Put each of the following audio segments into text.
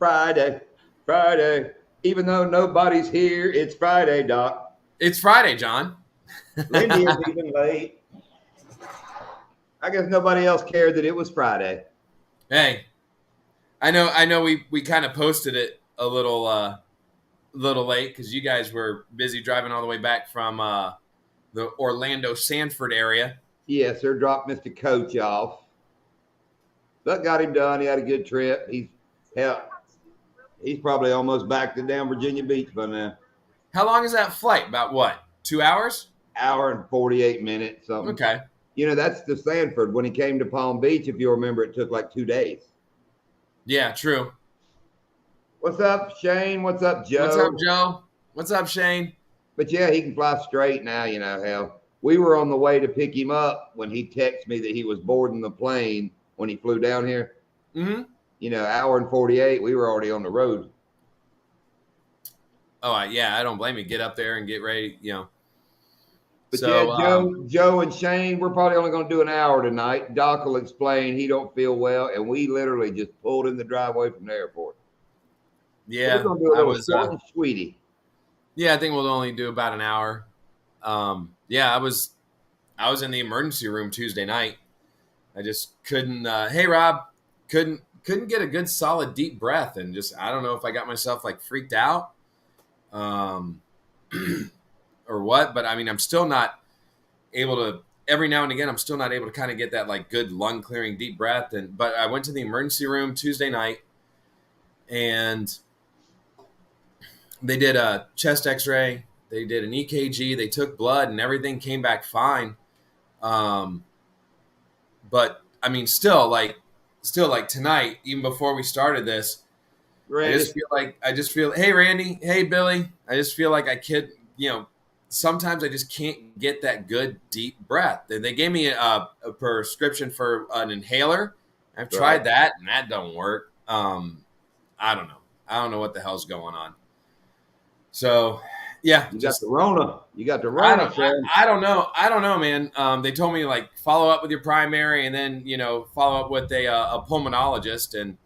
Friday, Friday. Even though nobody's here, it's Friday, Doc. It's Friday, John. Lindy is even late. I guess nobody else cared that it was Friday. Hey, I know. We kind of posted it a little late because you guys were busy driving all the way back from the Orlando Sanford area. Yes, sir. Dropped Mr. Coach off, but got him done. He had a good trip. He's probably almost back to down Virginia Beach by now. How long is that flight? About what? 2 hours? Hour and 48 minutes. Something. Okay. You know, that's the Sanford. When he came to Palm Beach, if you remember, it took like 2 days. Yeah, true. What's up, Shane? What's up, Joe? What's up, Joe? What's up, Shane? But yeah, he can fly straight now. You know, hell, we were on the way to pick him up when he texted me that he was boarding the plane when he flew down here. Mm-hmm. You know, hour and 48, we were already on the road. Oh, yeah, I don't blame you. Get up there and get ready, you know. But so, yeah, Joe and Shane, we're probably only going to do an hour tonight. Doc will explain he don't feel well, and we literally just pulled in the driveway from the airport. Yeah, so we're going to do a little short and sweetie. Yeah, I think we'll only do about an hour. Yeah, I was in the emergency room Tuesday night. I just couldn't. Hey, Rob, couldn't get a good solid deep breath, and just I don't know if I got myself like freaked out, or what. But I mean, I'm still not able to. Every now and again, I'm still not able to kind of get that like good lung clearing deep breath. But I went to the emergency room Tuesday night, and they did a chest X-ray. They did an EKG. They took blood, and everything came back fine. But I mean, still like tonight, even before we started this, Randy. I just feel. Hey, Randy. Hey, Billy. I just feel like I could. You know, sometimes I just can't get that good deep breath. They gave me a prescription for an inhaler. I've tried that, and that don't work. I don't know. I don't know what the hell's going on. So, yeah. You got the Rona. I don't know, man. They told me, like, follow up with your primary and then, you know, follow up with a pulmonologist. And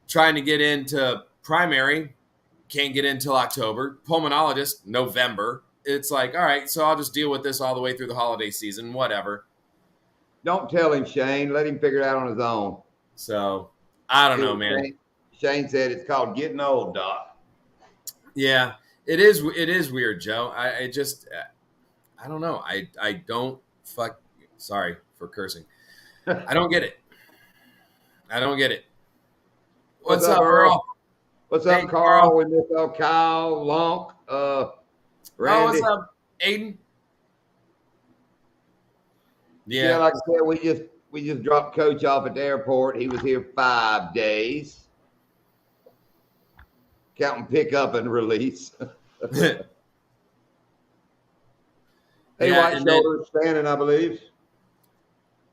trying to get into primary, can't get in until October. Pulmonologist, November. It's like, all right, so I'll just deal with this all the way through the holiday season, whatever. Don't tell him, Shane. Let him figure it out on his own. So, I don't know, man. Shane said it's called getting old, Doc. Yeah. It is weird, Joe. I don't know. I don't sorry for cursing. I don't get it. What's up, Earl? What's up, Carl? We miss Kyle, Lonk, Randy. Oh, what's up, Aiden? Yeah, like I said, we just dropped Coach off at the airport. He was here 5 days. Counting pick up and release. Hey, White Shoulders standing, I believe.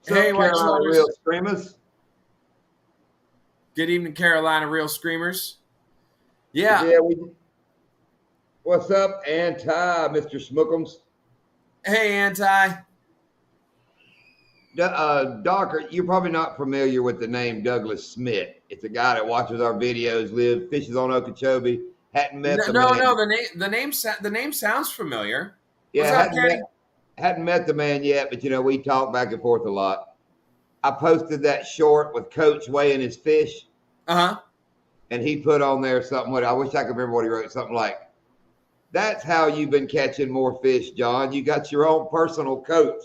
Hey, White Shoulders. Real Screamers. Good evening, Carolina Real Screamers. Yeah. What's up, Anti, Mr. Smookums? Hey, Anti. Doc, you're probably not familiar with the name Douglas Smith. It's a guy that watches our videos, fishes on Okeechobee. Hadn't met the man. No, the name sounds familiar. Yeah, hadn't met the man yet, but you know, we talk back and forth a lot. I posted that short with Coach weighing his fish. Uh-huh. And he put on there something, I wish I could remember what he wrote, something like, that's how you've been catching more fish, John. You got your own personal coach.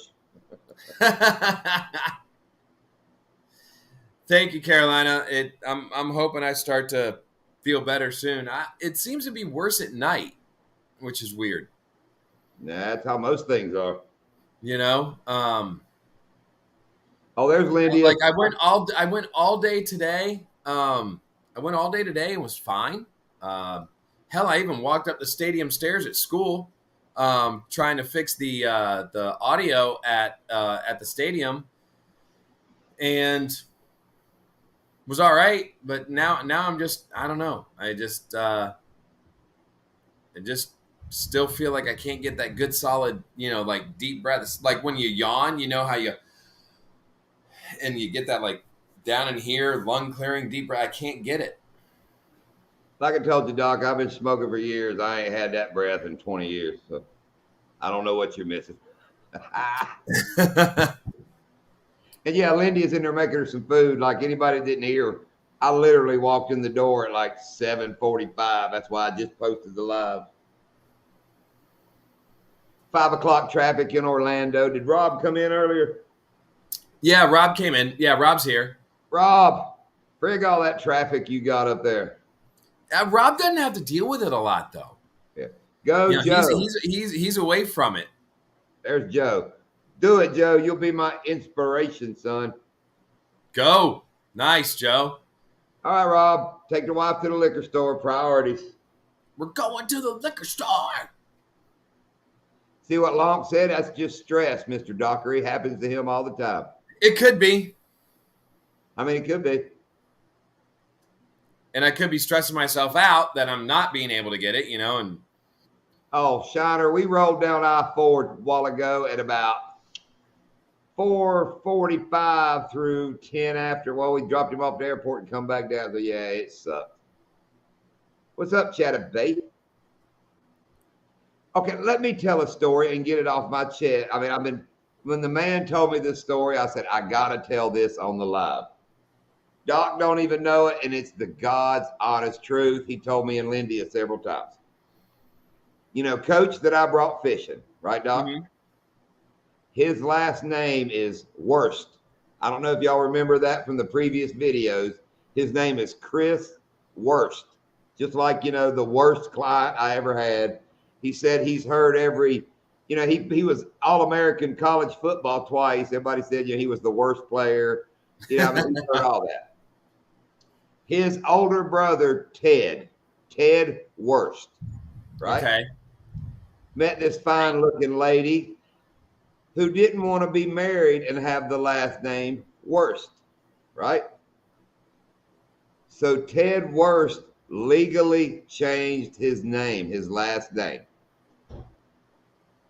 Thank you, Carolina. I'm hoping I start to feel better soon. It seems to be worse at night, which is weird. That's how most things are. You know. There's Lindy. Like I went all day today. I went all day today and was fine. Hell, I even walked up the stadium stairs at school, trying to fix the audio at the stadium, and was all right. But now I'm just, I don't know. I just still feel like I can't get that good solid, you know, like deep breaths. Like when you yawn, you know how you get that like down in here, lung clearing deep breath. I can't get it. Like I told you, Doc, I've been smoking for years. I ain't had that breath in 20 years. So I don't know what you're missing. And yeah, Lindy is in there making her some food. Like anybody didn't hear, I literally walked in the door at like 7:45. That's why I just posted the live. 5 o'clock traffic in Orlando. Did Rob come in earlier? Yeah, Rob came in. Yeah, Rob's here. Rob, frig all that traffic you got up there. Rob doesn't have to deal with it a lot, though. Yeah. Go, Joe. He's away from it. There's Joe. Do it, Joe. You'll be my inspiration, son. Go. Nice, Joe. All right, Rob. Take the wife to the liquor store. Priorities. We're going to the liquor store. See what Long said? That's just stress, Mr. Dockery. Happens to him all the time. It could be. I mean, it could be. And I could be stressing myself out that I'm not being able to get it, and oh, Shiner, we rolled down I-4 a while ago at about 4:45 through 10 after. Well, we dropped him off at the airport and come back down. So, yeah, it sucked. What's up, Chatterbait? Okay, let me tell a story and get it off my chest. I mean, when the man told me this story, I said, I got to tell this on the live. Doc don't even know it, and it's the God's honest truth. He told me in Lindia several times. Coach that I brought fishing, right, Doc? Mm-hmm. His last name is Worst. I don't know if y'all remember that from the previous videos. His name is Chris Worst. Just like, the worst client I ever had. He said he's heard every, he was All-American college football twice. Everybody said, he was the worst player. He's heard all that. His older brother, Ted Worst, right? Okay. Met this fine-looking lady who didn't want to be married and have the last name Worst, right? So Ted Worst legally changed his name, his last name.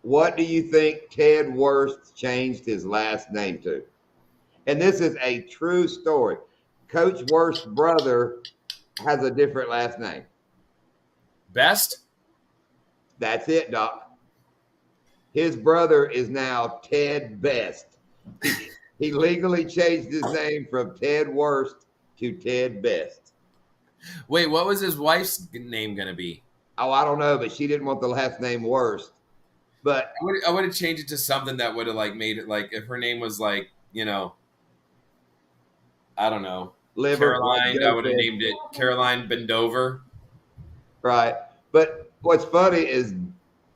What do you think Ted Worst changed his last name to? And this is a true story. Coach Worst's brother has a different last name. Best? That's it, Doc. His brother is now Ted Best. He legally changed his name from Ted Worst to Ted Best. Wait, what was his wife's name going to be? Oh, I don't know, but she didn't want the last name Worst. But I would have changed it to something that would have made it if her name was I don't know. Caroline, I would have named it Caroline Bendover. Right. But what's funny is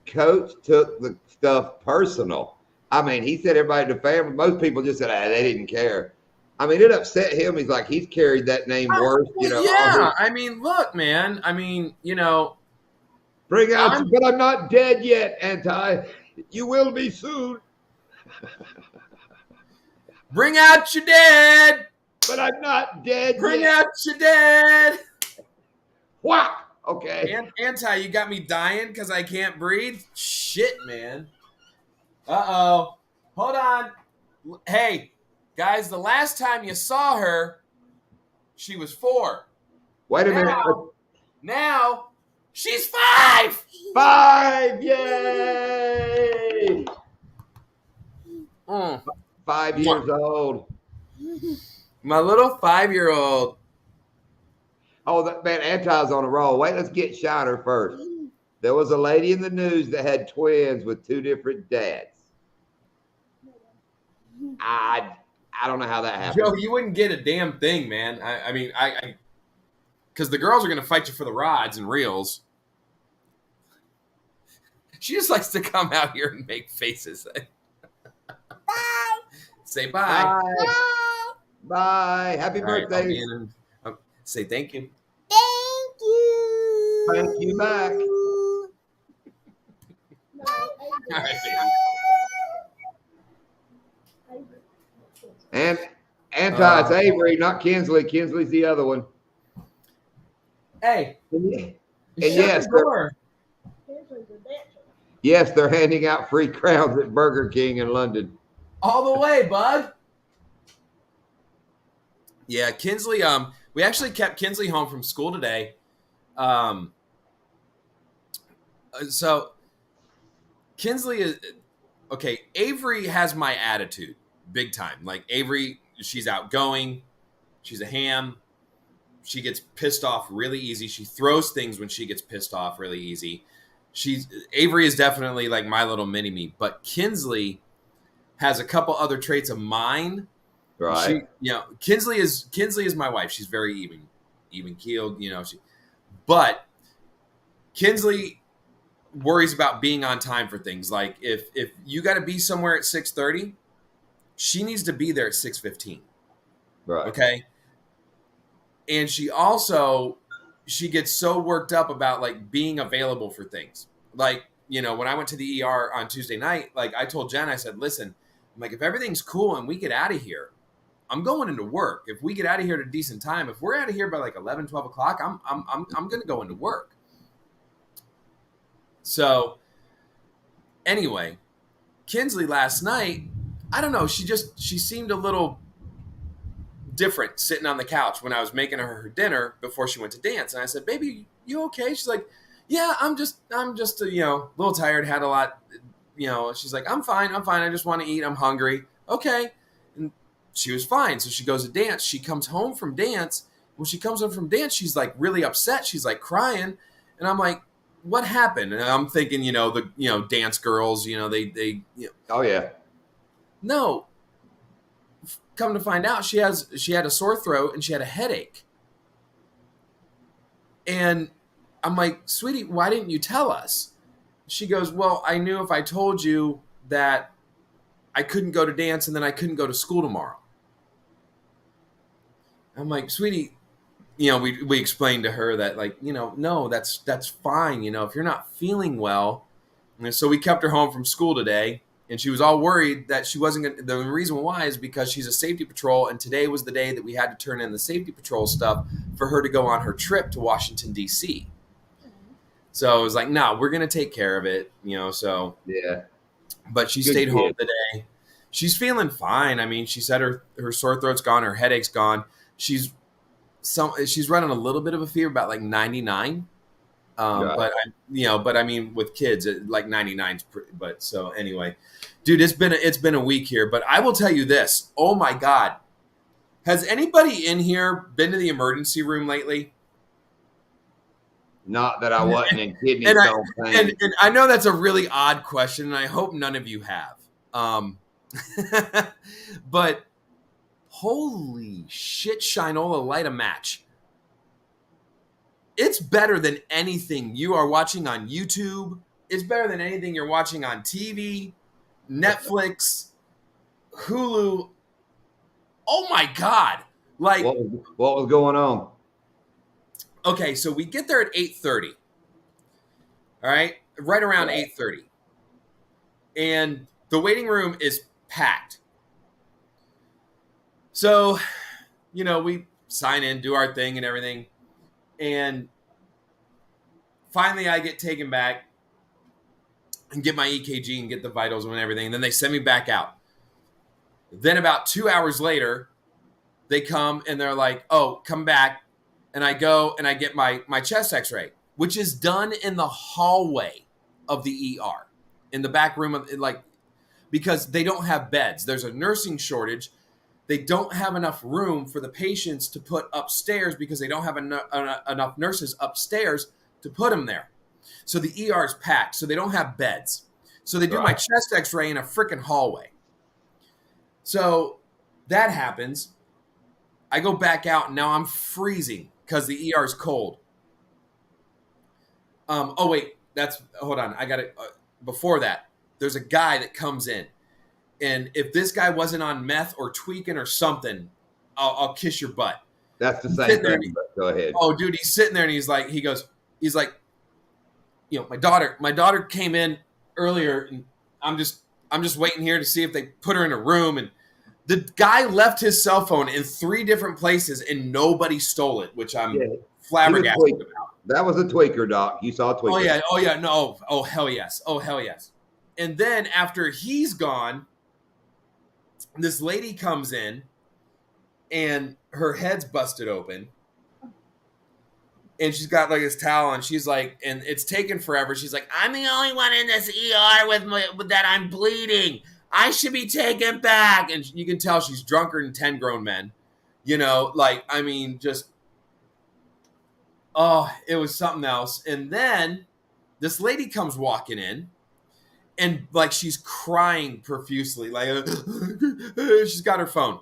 Coach took the stuff personal. I mean, he said everybody in the family, most people just said, they didn't care. I mean, it upset him. He's carried that name worse. Yeah. I mean, look, man. Bring out, but I'm not dead yet, Anti. You will be soon. Bring out your dead. But I'm not dead Bring yet. out your dead. Whack. Okay. Anti, you got me dying because I can't breathe? Shit, man. Uh-oh. Hold on. Hey, guys, the last time you saw her, she was 4. Wait a minute. Now, she's 5. 5. Yay. 5 years old. My little 5-year-old. Oh, that man, Anti's on a roll. Wait, let's get Shiner first. There was a lady in the news that had twins with 2 different dads. I don't know how that happened. Joe, you wouldn't get a damn thing, man. I mean, because the girls are going to fight you for the rods and reels. She just likes to come out here and make faces. Bye. Say bye. Bye. Bye. Happy birthday. Say thank you. Thank you. Thank you back. All right, baby. And it's Avery, not Kinsley. Kinsley's the other one. Hey. And yes, they're handing out free crowns at Burger King in London. All the way, bud. Yeah, Kinsley. We actually kept Kinsley home from school today. So Kinsley is okay. Avery has my attitude big time. Like Avery, she's outgoing. She's a ham. She gets pissed off really easy. She throws things when she gets pissed off really easy. Avery is definitely like my little mini me, but Kinsley has a couple other traits of mine. Right. Kinsley is my wife. She's very even keeled. But Kinsley worries about being on time for things. Like if you got to be somewhere at 6:30, she needs to be there at 6:15. Right. Okay. And she gets so worked up about like being available for things. Like, when I went to the ER on Tuesday night, like I told Jen, I said, listen, I'm like, if everything's cool and we get out of here, I'm going into work. If we get out of here at a decent time, if we're out of here by like 11, 12 o'clock, I'm going to go into work. So anyway, Kinsley last night, I don't know, she seemed a little different sitting on the couch when I was making her dinner before she went to dance. And I said, baby, you okay? She's like, yeah, I'm just a little tired, had a lot, she's like, I'm fine. I just want to eat. I'm hungry. Okay. And she was fine. So she goes to dance. She comes home from dance. When she comes home from dance, she's like really upset. She's like crying. And I'm like, what happened? And I'm thinking, the dance girls, they Oh yeah. No. Come to find out, she had a sore throat and she had a headache. And I'm like, sweetie, why didn't you tell us? She goes, well, I knew if I told you that I couldn't go to dance and then I couldn't go to school tomorrow. I'm like, sweetie, we explained to her that like, no, that's fine. If you're not feeling well. And so we kept her home from school today. And she was all worried that she wasn't going to. The reason why is because she's a safety patrol. And today was the day that we had to turn in the safety patrol stuff for her to go on her trip to Washington, D.C. So it was like, no, we're going to take care of it, so. Yeah. But she stayed home today. She's feeling fine. I mean, she said her sore throat's gone. Her headache's gone. She's running a little bit of a fever, about like 99. But I mean, with kids, like 99. But so anyway, dude, it's been a week here. But I will tell you this. Oh my God, has anybody in here been to the emergency room lately? Not that I wasn't in kidney stone pain. And I know that's a really odd question, and I hope none of you have. But holy shit, Shinola, light a match. It's better than anything you are watching on YouTube. It's better than anything you're watching on TV, Netflix, Hulu. Oh my God. Like, what was going on? Okay, so we get there at 8:30. All right? Right around 8:30. And the waiting room is packed. So, we sign in, do our thing and everything. And finally, I get taken back and get my EKG and get the vitals and everything. And then they send me back out. Then about 2 hours later, they come and they're like, oh, come back. And I go and I get my chest x-ray, which is done in the hallway of the ER, in the back room of because they don't have beds. There's a nursing shortage. They don't have enough room for the patients to put upstairs because they don't have enough nurses upstairs to put them there. So the ER is packed, so they don't have beds. So they do my chest x-ray in a freaking hallway. So that happens. I go back out, and now I'm freezing because the ER is cold. Oh, wait. Hold on. I got it. Before that, there's a guy that comes in. And if this guy wasn't on meth or tweaking or something, I'll kiss your butt. That's the same thing. Go ahead. Oh, dude, he's sitting there and he's like, my daughter came in earlier, and I'm just waiting here to see if they put her in a room. And the guy left his cell phone in 3 different places and nobody stole it, which I'm flabbergasted about. That was a tweaker, Doc. You saw a tweaker. Oh yeah. No. Oh hell yes. And then after he's gone, this lady comes in and her head's busted open. And she's got like this towel, and she's like, and it's taken forever. She's like, I'm the only one in this ER with that I'm bleeding. I should be taken back. And you can tell she's drunker than 10 grown men. You know, like, I mean, just, oh, it was something else. And then this lady comes walking in, and like she's crying profusely. Like, she's got her phone.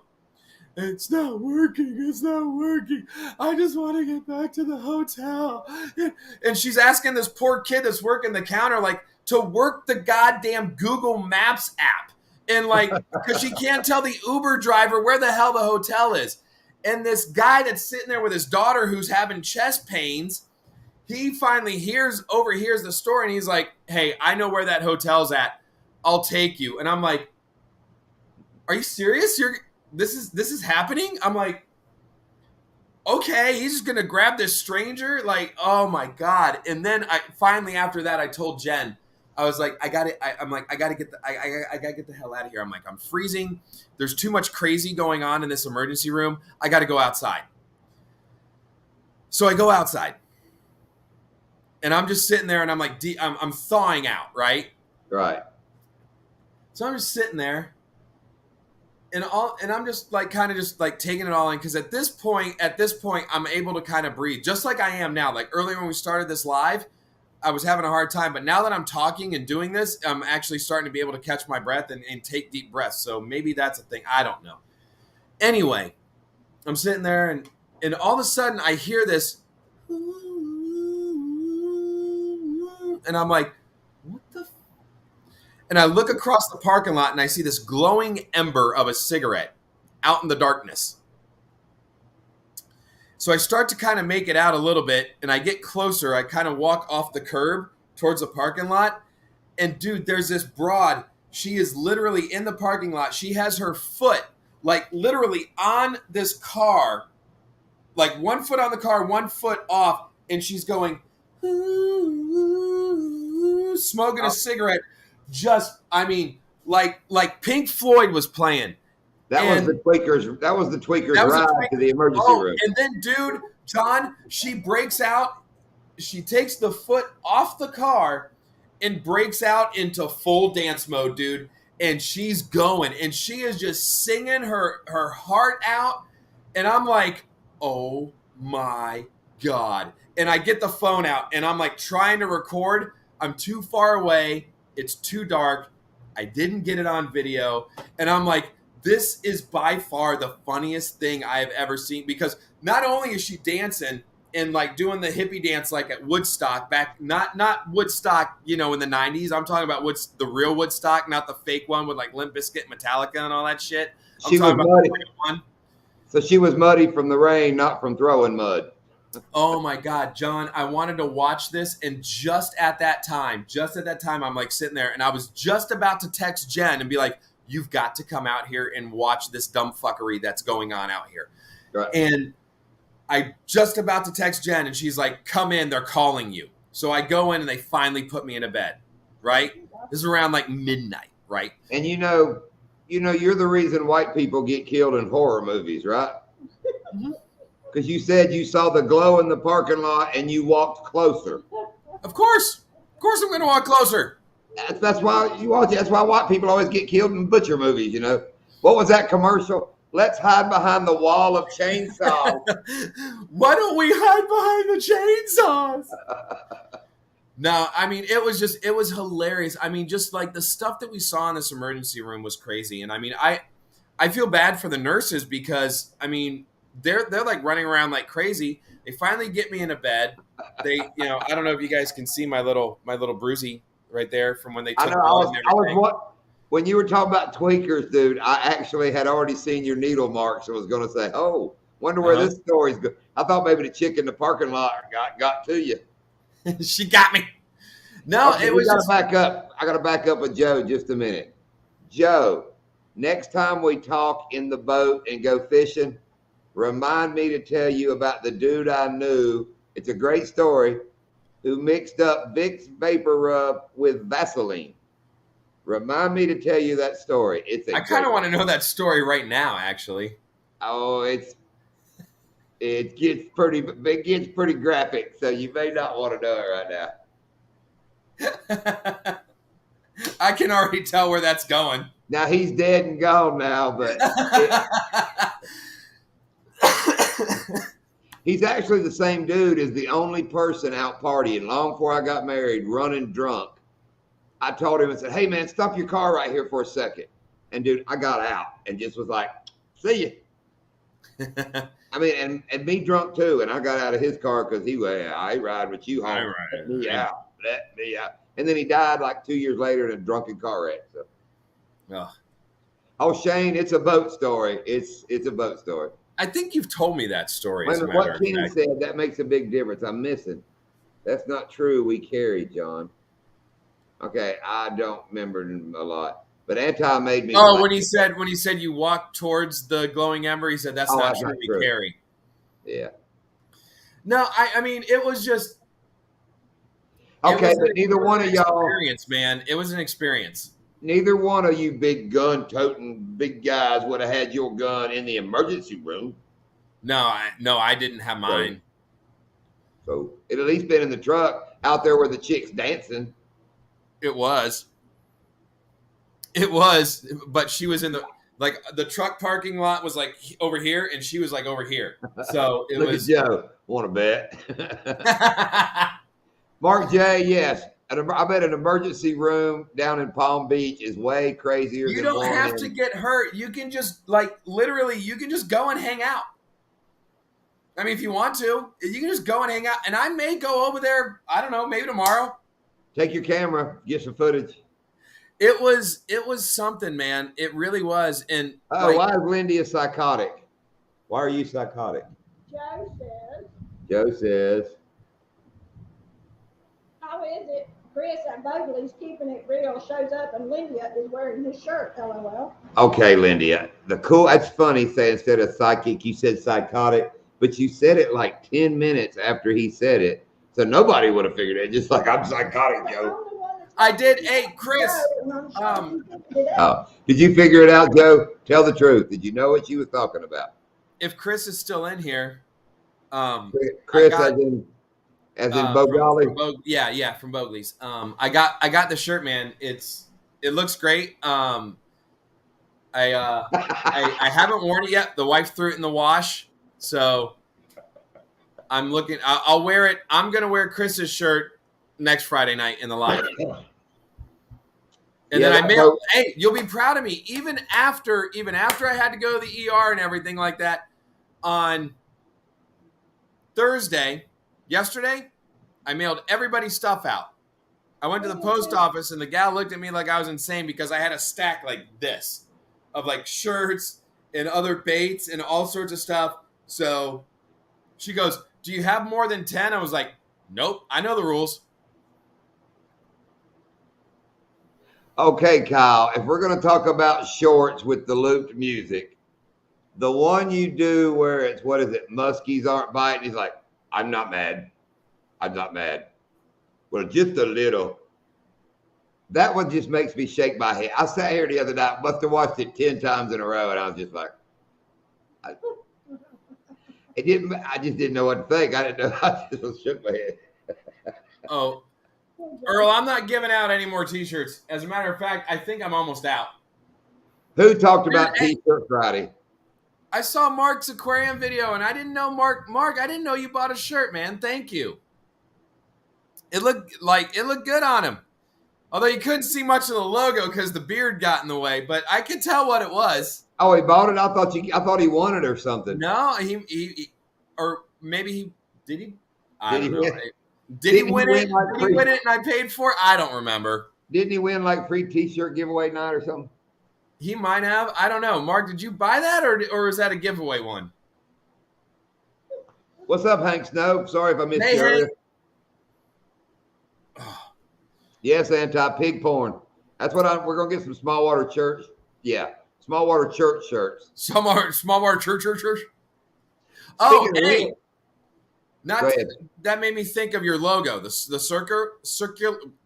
It's not working. It's not working. I just want to get back to the hotel. And she's asking this poor kid that's working the counter, like, to work the goddamn Google Maps app. And like, because she can't tell the Uber driver where the hell the hotel is. And this guy that's sitting there with his daughter who's having chest pains, he finally overhears the story, and he's like, hey, I know where that hotel's at. I'll take you. And I'm like, are you serious? This is happening? I'm like, okay, he's just gonna grab this stranger? Like, oh my God. And then I finally, after that, I told Jen, I was like, I gotta get the hell out of here. I'm like, I'm freezing. There's too much crazy going on in this emergency room. I gotta go outside. So I go outside. And I'm just sitting there, and I'm like, I'm thawing out, right? Right. So I'm just sitting there. And I'm just like kind of just like taking it all in, because at this point I'm able to kind of breathe just like I am now. Like earlier when we started this live, I was having a hard time, but now that I'm talking and doing this, I'm actually starting to be able to catch my breath and take deep breaths. So maybe that's a thing. I don't know. Anyway, I'm sitting there, and all of a sudden I hear this, and I'm like, what the? And I look across the parking lot, and I see this glowing ember of a cigarette out in the darkness. So I start to kind of make it out a little bit, and I get closer. I kind of walk off the curb towards the parking lot. And dude, there's this broad. She is literally in the parking lot. She has her foot like literally on this car, like 1 foot on the car, 1 foot off. And she's going, smoking a cigarette. Just, I mean, like Pink Floyd was playing. That was the tweakers ride to the emergency room. And then, dude, John, she breaks out. She takes the foot off the car and breaks out into full dance mode, dude. And she's going, and she is just singing her heart out. And I'm like, oh my God. And I get the phone out, and I'm like trying to record. I'm too far away. It's too dark. I didn't get it on video. And I'm like, this is by far the funniest thing I have ever seen, because not only is she dancing and like doing the hippie dance like at Woodstock back, not Woodstock, you know, in the 90s. I'm talking about the real Woodstock, not the fake one with like Limp Bizkit, Metallica, and all that shit. She was muddy. So she was muddy from the rain, not from throwing mud. Oh my God, John, I wanted to watch this, and just at that time, I'm like sitting there, and I was just about to text Jen and be like, you've got to come out here and watch this dumb fuckery that's going on out here. Right. And I just about to text Jen, and she's like, come in, they're calling you. So I go in, and they finally put me in a bed, right? This is around like midnight, right? And you know, you're the reason white people get killed in horror movies, right? Mm-hmm. Because you said you saw the glow in the parking lot and you walked closer. Of course I'm going to walk closer. That's why you watch it. That's why white people always get killed in butcher movies, you know. What was that commercial? Let's hide behind the wall of chainsaws. Why don't we hide behind the chainsaws? No, I mean, it was hilarious. I mean, just like the stuff that we saw in this emergency room was crazy. And I mean, I feel bad for the nurses, because I mean, they're like running around like crazy. They finally get me in a bed. They, you know, I don't know if you guys can see my little bruisey right there from when they took blood and everything. When you were talking about tweakers, dude, I actually had already seen your needle marks and was going to say, oh, wonder where this story's going. I thought maybe the chick in the parking lot got to you. She got me. No, okay, it was just back up. I got to back up with Joe just a minute. Joe, next time we talk in the boat and go fishing, remind me to tell you about the dude I knew. It's a great story. Who mixed up Vicks Vapor Rub with Vaseline. Remind me to tell you that story. I kind of want to know that story right now, actually. Oh, It gets pretty graphic, so you may not want to know it right now. I can already tell where that's going. Now he's dead and gone now, but he's actually the same dude as the only person out partying long before I got married, running drunk. I told him and said, "Hey man, stop your car right here for a second." And dude, I got out and just was like, "See you." I mean, and me drunk too. And I got out of his car because he was, I ride with you home. Let me out. And then he died like 2 years later in a drunken car wreck. So. Oh, Shane, it's a boat story. It's a boat story. I think you've told me that story. What Ken said, that makes a big difference. I'm missing. That's not true. We carry, John. Okay, I don't remember a lot. But Anti made me. Oh, when he said you walk towards the glowing ember, he said that's not true. We carry. Yeah. No, I mean it was just. Okay, but neither one of y'all. Experience, man. It was an experience. Neither one of you big gun toting big guys would have had your gun in the emergency room. No, I didn't have mine. So it at least been in the truck out there where the chick's dancing. It was, but she was in the truck parking lot was like over here, and she was like over here. So it Look was. At Joe. Want to bet? Mark J. Yes, I bet an emergency room down in Palm Beach is way crazier. You don't have to get hurt. You can just literally, you can just go and hang out. I mean, if you want to, you can just go and hang out. And I may go over there. I don't know, maybe tomorrow. Take your camera, get some footage. It was something, man. It really was. And why is Lindy a psychotic? Why are you psychotic? Joe says. How is it? Chris at Bogley's keeping it real shows up and Lindia is wearing his shirt, LOL. Okay, Lindia. That's funny saying instead of psychic, you said psychotic, but you said it like 10 minutes after he said it. So nobody would have figured it. Just like I'm psychotic, Joe. I did. Hey, Chris. Did you figure it out, Joe? Tell the truth. Did you know what you was talking about? If Chris is still in here, Chris, as in Bogali. From Bogley's. I got the shirt, man. It looks great. I haven't worn it yet. The wife threw it in the wash, so I'm looking. I'll wear it. I'm gonna wear Chris's shirt next Friday night in the live. And then I mailed. Hey, you'll be proud of me. Even after I had to go to the ER and everything like that on Thursday. Yesterday, I mailed everybody's stuff out. I went to the post office, and the gal looked at me like I was insane because I had a stack like this of like shirts and other baits and all sorts of stuff. So she goes, "Do you have more than 10?" I was like, "Nope, I know the rules." Okay, Kyle, if we're going to talk about shorts with the looped music, the one you do where it's, what is it, muskies aren't biting, he's like, I'm not mad. Well, just a little. That one just makes me shake my head. I sat here the other night, must have watched it 10 times in a row, and I was just like, I just didn't know what to think. I didn't know. I just shook my head. Oh, Earl, I'm not giving out any more T-shirts. As a matter of fact, I think I'm almost out. Who talked about T-shirt Friday? I saw Mark's aquarium video, and I didn't know Mark, I didn't know you bought a shirt, man. Thank you. It looked good on him. Although you couldn't see much of the logo because the beard got in the way, but I could tell what it was. Oh, he bought it? I thought he won it or something. No, he or maybe he did he? I don't know. Did he win it? Did he win it and I paid for it? I don't remember. Didn't he win like free T-shirt giveaway night or something? He might have. I don't know. Mark, did you buy that or was that a giveaway one? What's up, Hank Snow? Sorry if I missed you earlier. Oh. Yes, anti-pig porn. That's what we're going to get some small water church. Yeah, small water church shirts. Small water church. Oh, hey. That made me think of your logo. The circular.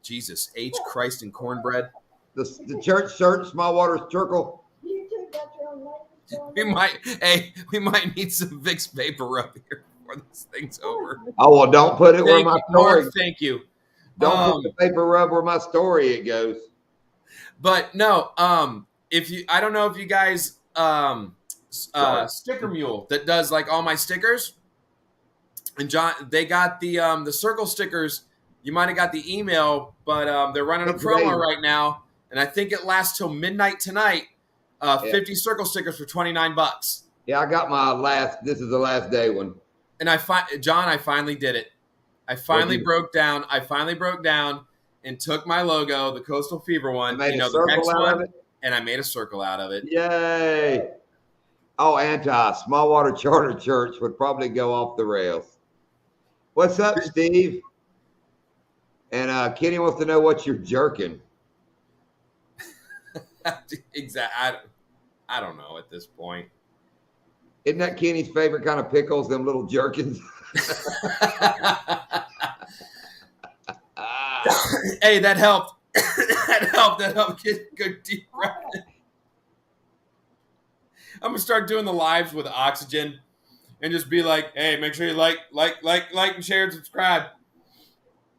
Jesus H Christ and cornbread. The church shirt, small water circle. You too got your own We might need some Vicks Vapor Rub here before this thing's over. Oh, well, don't put it where my story. Mark, thank you. Don't put the paper rub where my story it goes. But no, I don't know if you guys, Sticker Mule that does like all my stickers, and John, they got the circle stickers. You might have got the email, but they're running a promo right now, and I think it lasts till midnight tonight. 50 circle stickers for $29. Yeah, I got my this is the last day one. And I finally did it. I finally broke down and took my logo, the Coastal Fever one, the next one, and I made a circle out of it. Yay! Oh, Small Water Charter Church would probably go off the rails. What's up, Steve? And Kenny wants to know what you're jerking. Exactly. I don't know at this point. Isn't that Kenny's favorite kind of pickles, them little jerkins? Hey, that helped. That helped get good deep breath. I'm gonna start doing the lives with oxygen and just be like, hey, make sure you like, and share and subscribe.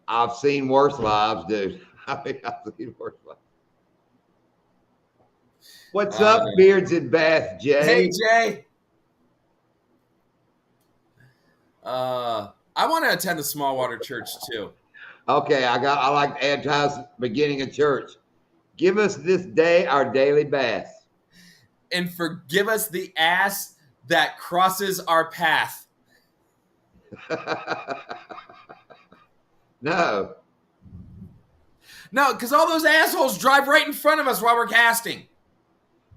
I've seen worse lives, dude. I've seen worse lives. What's up, Beards and Bath, Jay? Hey, Jay. I want to attend the Small Water Church too. Okay, I like to advertise beginning of church. Give us this day our daily bath. And forgive us the ass that crosses our path. No, because all those assholes drive right in front of us while we're casting.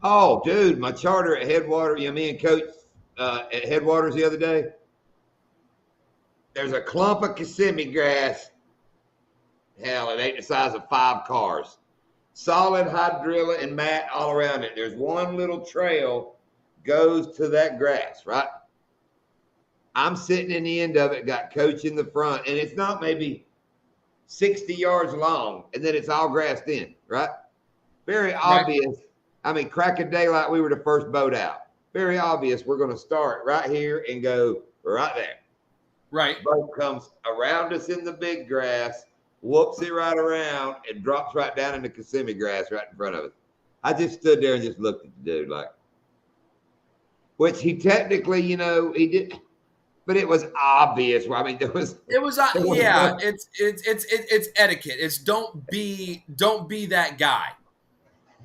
Oh, dude, my charter at Headwater, me and Coach at Headwaters the other day. There's a clump of Kissimmee grass. Hell, it ain't the size of 5 cars. Solid hydrilla and mat all around it. There's one little trail goes to that grass, right? I'm sitting in the end of it, got Coach in the front, and it's not maybe 60 yards long, and then it's all grassed in, right? Very obvious. I mean, crack of daylight, we were the first boat out. Very obvious we're going to start right here and go right there. Right. Boat comes around us in the big grass, whoops it right around, and drops right down in the Kissimmee grass right in front of us. I just stood there and just looked at the dude like, which he technically, he did, but it was obvious. I mean, it's etiquette. It's don't be that guy.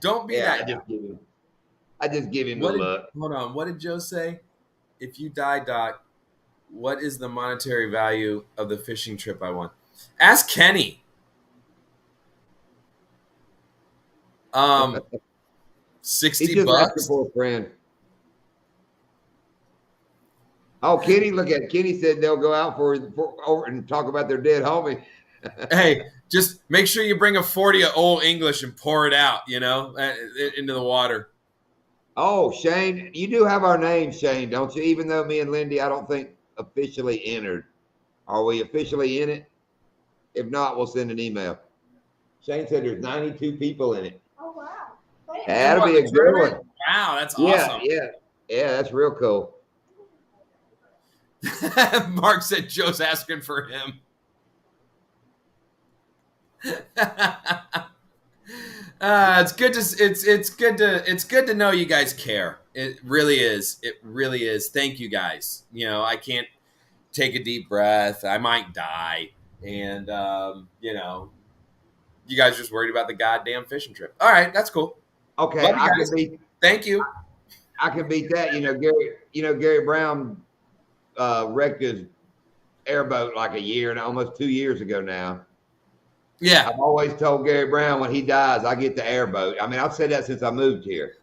Don't be that guy. I just give him a look. Hold on. What did Joe say? If you die, Doc, what is the monetary value of the fishing trip I won? Ask Kenny. $60. He's just asking for a friend. Oh, Kenny, look at it. Kenny said they'll go out for over and talk about their dead homie. Hey, just make sure you bring a 40 of Old English and pour it out, into the water. Oh, Shane, you do have our name, Shane, don't you? Even though me and Lindy, I don't think officially entered. Are we officially in it? If not, we'll send an email. Shane said there's 92 people in it. Oh, wow. That'll be a good one. Wow, that's awesome. Yeah, that's real cool. Mark said Joe's asking for him. It's good to know you guys care. It really is. It really is. Thank you guys. I can't take a deep breath. I might die. And, you guys are just worried about the goddamn fishing trip. All right. That's cool. Okay. Thank you. I can beat that. Gary Brown wrecked his airboat like almost 2 years ago now. Yeah. I've always told Gary Brown when he dies, I get the airboat. I mean, I've said that since I moved here.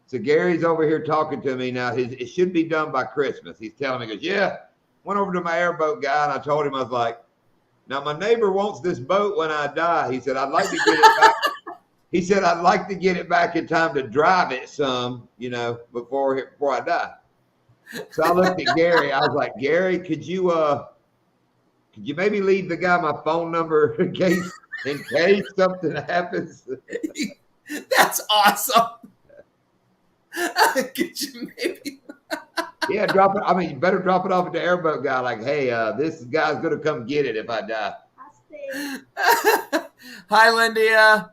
So Gary's over here talking to me now. It should be done by Christmas. He's telling me, he goes, yeah, went over to my airboat guy, and I told him, I was like, now my neighbor wants this boat when I die. He said, I'd like to get it back. He said, I'd like to get it back in time to drive it some, before I die. So I looked at Gary. I was like, Gary, could you maybe leave the guy my phone number in case something happens? That's awesome. Could you maybe? Yeah, drop it. I mean, you better drop it off at the airboat guy. Like, hey, this guy's gonna come get it if I die. Hi, Lindia.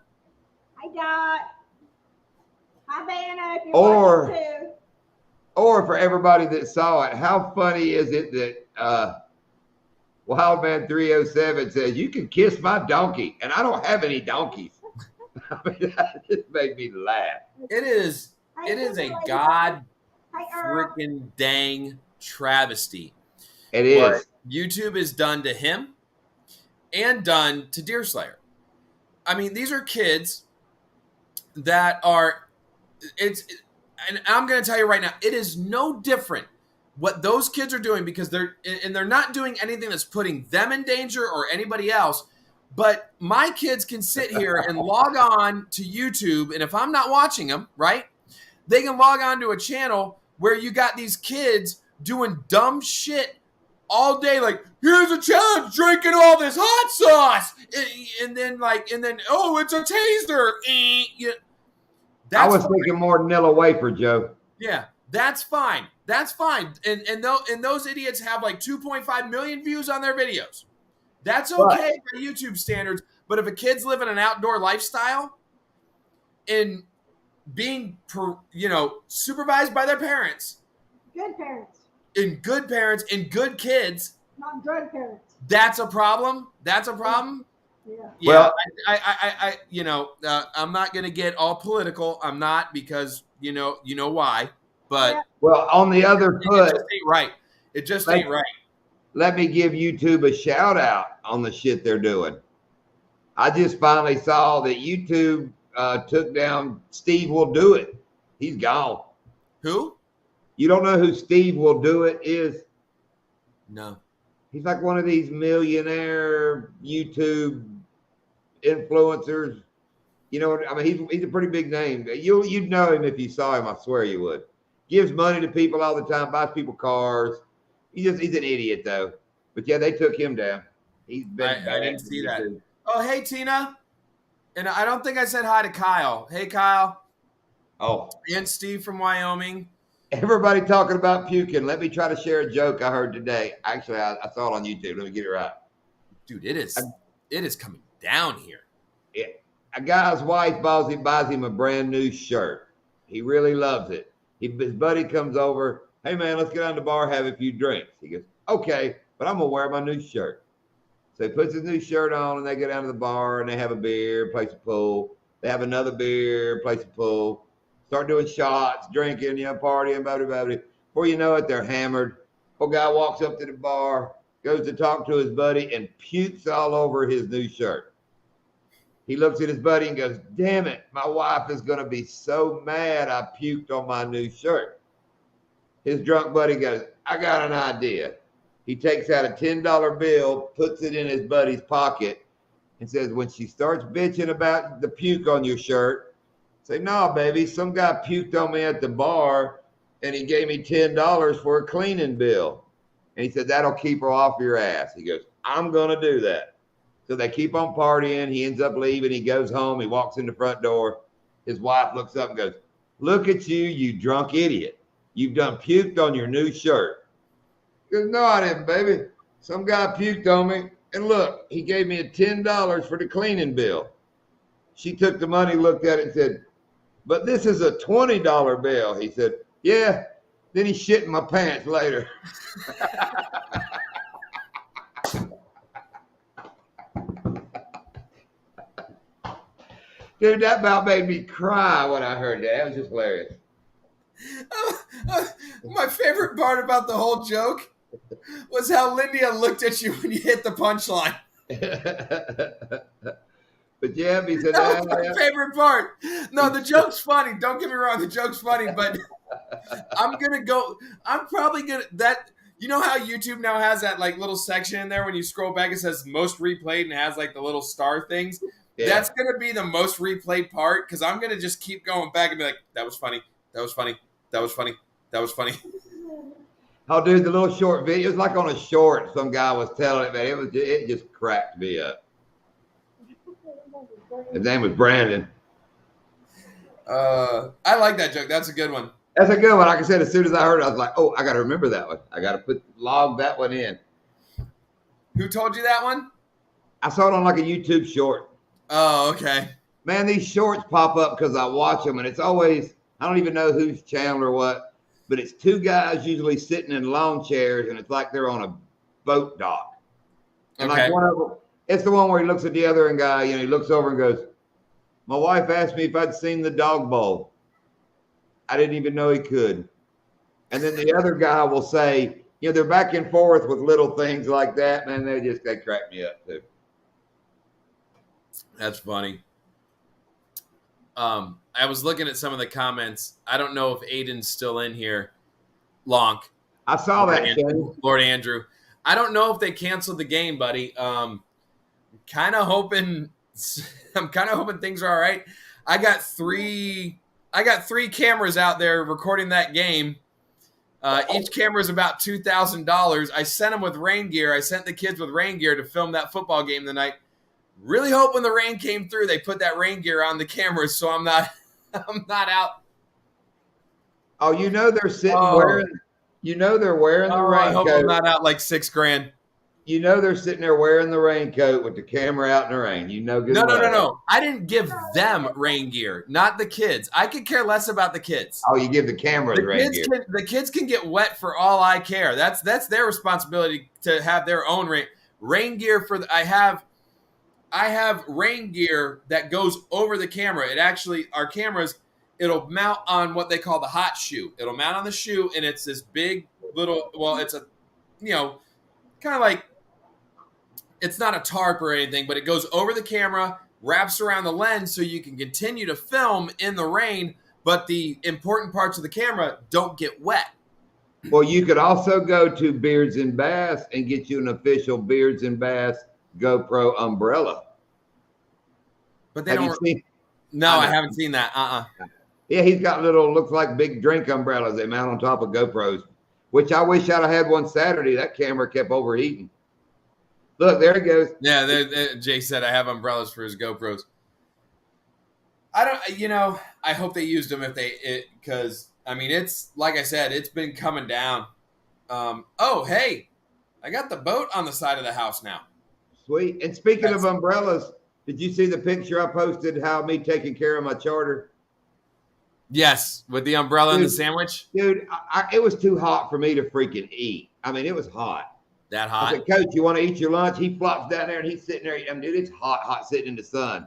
Hi, Dot. Hi, Vanna. If you're watching too. Or for everybody that saw it, how funny is it that Wildman 307 says you can kiss my donkey, and I don't have any donkeys. I mean, that just made me laugh. It is a god freaking dang travesty. It is. What YouTube is done to him and done to Deerslayer. I mean, these are kids that are. And I'm going to tell you right now, it is no different what those kids are doing because they're not doing anything that's putting them in danger or anybody else. But my kids can sit here and log on to YouTube, and if I'm not watching them, right, they can log on to a channel where you got these kids doing dumb shit all day, like, here's a challenge, drinking all this hot sauce, and then oh, it's a taser. I was thinking more Nilla Wafer, Joe. Yeah, that's fine. That's fine. And those idiots have like 2.5 million views on their videos. That's okay for YouTube standards. But if a kid's living an outdoor lifestyle and being, supervised by their parents, good parents, and good kids, not drug parents, that's a problem. That's a problem. Yeah. Well, I'm not going to get all political. I'm not because you know why. But well, on the other foot, it just ain't right. It just ain't right. Let me give YouTube a shout out on the shit they're doing. I just finally saw that YouTube took down Steve Will Do It. He's gone. Who? You don't know who Steve Will Do It is? No. He's like one of these millionaire YouTube influencers. You know, I mean, he's a pretty big name. You'd know him if you saw him. I swear you would. Gives money to people all the time. Buys people cars. He's an idiot though. But yeah, they took him down. He's been. I didn't see that. Oh, hey Tina. And I don't think I said hi to Kyle. Hey Kyle. Oh. And Steve from Wyoming. Everybody talking about puking. Let me try to share a joke I heard today. Actually, I saw it on YouTube. Let me get it right. Dude, it is coming down here. Yeah. A guy's wife buys him a brand new shirt. He really loves it. His buddy comes over. Hey, man, let's get down to the bar, have a few drinks. He goes, okay, but I'm going to wear my new shirt. So he puts his new shirt on, and they go down to the bar, and they have a beer, play some pool. They have another beer, play some pool. Start doing shots, drinking, partying, blah. Before you know it, they're hammered. Old guy walks up to the bar, goes to talk to his buddy, and pukes all over his new shirt. He looks at his buddy and goes, damn it, my wife is going to be so mad I puked on my new shirt. His drunk buddy goes, I got an idea. He takes out a $10 bill, puts it in his buddy's pocket, and says, when she starts bitching about the puke on your shirt, say, no, baby, some guy puked on me at the bar, and he gave me $10 for a cleaning bill. And he said, that'll keep her off your ass. He goes, I'm going to do that. So they keep on partying. He ends up leaving. He goes home. He walks in the front door. His wife looks up and goes, look at you, you drunk idiot. You've done puked on your new shirt. He goes, no, I didn't, baby. Some guy puked on me. And look, he gave me $10 for the cleaning bill. She took the money, looked at it, and said, but this is a $20 bill. He said, yeah. Then he shit in my pants later. Dude, that about made me cry when I heard that. That was just hilarious. My favorite part about the whole joke was how Lindia looked at you when you hit the punchline. But yeah, he said, that was my favorite part. No, the joke's funny. Don't get me wrong, the joke's funny, but I'm probably gonna that. You know how YouTube now has that like little section in there when you scroll back, it says most replayed and has like the little star things. Yeah. That's going to be the most replayed part because I'm going to just keep going back and be like, that was funny. That was funny. That was funny. That was funny. Oh, dude, the little short video. It was like on a short. Some guy was telling it, man. It just cracked me up. His name was Brandon. I like that joke. That's a good one. That's a good one. Like I said, as soon as I heard it, I was like, oh, I got to remember that one. I got to log that one in. Who told you that one? I saw it on like a YouTube short. Oh, okay. Man, these shorts pop up because I watch them, and it's always, I don't even know whose channel or what, but it's two guys usually sitting in lawn chairs, and it's like they're on a boat dock. And Okay. like one of them, it's the one where he looks at the other guy, you know, he looks over and goes, my wife asked me if I'd seen the dog bowl. I didn't even know he could. And then the other guy will say, you know, they're back and forth with little things like that, man. They crack me up too. That's funny. I was looking at some of the comments. I don't know if Aiden's still in here. Lonk. I saw that, Lord Andrew. I don't know if they canceled the game, buddy. I'm kind of hoping things are all right. I got three cameras out there recording that game. Each camera is about $2,000. I sent them with rain gear. I sent the kids with rain gear to film that football game tonight. Really hope when the rain came through, they put that rain gear on the cameras so I'm not out. Oh, you know they're sitting wearing. You know they're wearing the raincoat. I hope I'm not out like $6,000. You know they're sitting there wearing the raincoat with the camera out in the rain. You know good. No. I didn't give them rain gear, not the kids. I could care less about the kids. Oh, you give the cameras rain gear. The kids can get wet for all I care. That's their responsibility to have their own rain gear for. I have rain gear that goes over the camera. It actually, our cameras, it'll mount on what they call the hot shoe. It'll mount on the shoe, and it's this big little, well, it's a, you know, kind of like, it's not a tarp or anything, but it goes over the camera, wraps around the lens so you can continue to film in the rain, but the important parts of the camera don't get wet. Well, you could also go to Beards and Bass and get you an official Beards and Bass GoPro umbrella. But they don't. No, I haven't seen that. Yeah, he's got little, looks like big drink umbrellas they mount on top of GoPros, which I wish I'd have had one Saturday. That camera kept overheating. Look, there it goes. Yeah, Jay said I have umbrellas for his GoPros. I hope they used them because I mean, it's like I said, it's been coming down. Hey, I got the boat on the side of the house now. Sweet. And speaking of umbrellas, did you see the picture I posted? How me taking care of my charter? Yes, with the umbrella and the sandwich. Dude, it was too hot for me to freaking eat. I mean, it was hot. That hot? I said, Coach, you want to eat your lunch? He flops down there and he's sitting there. I mean, dude, it's hot sitting in the sun.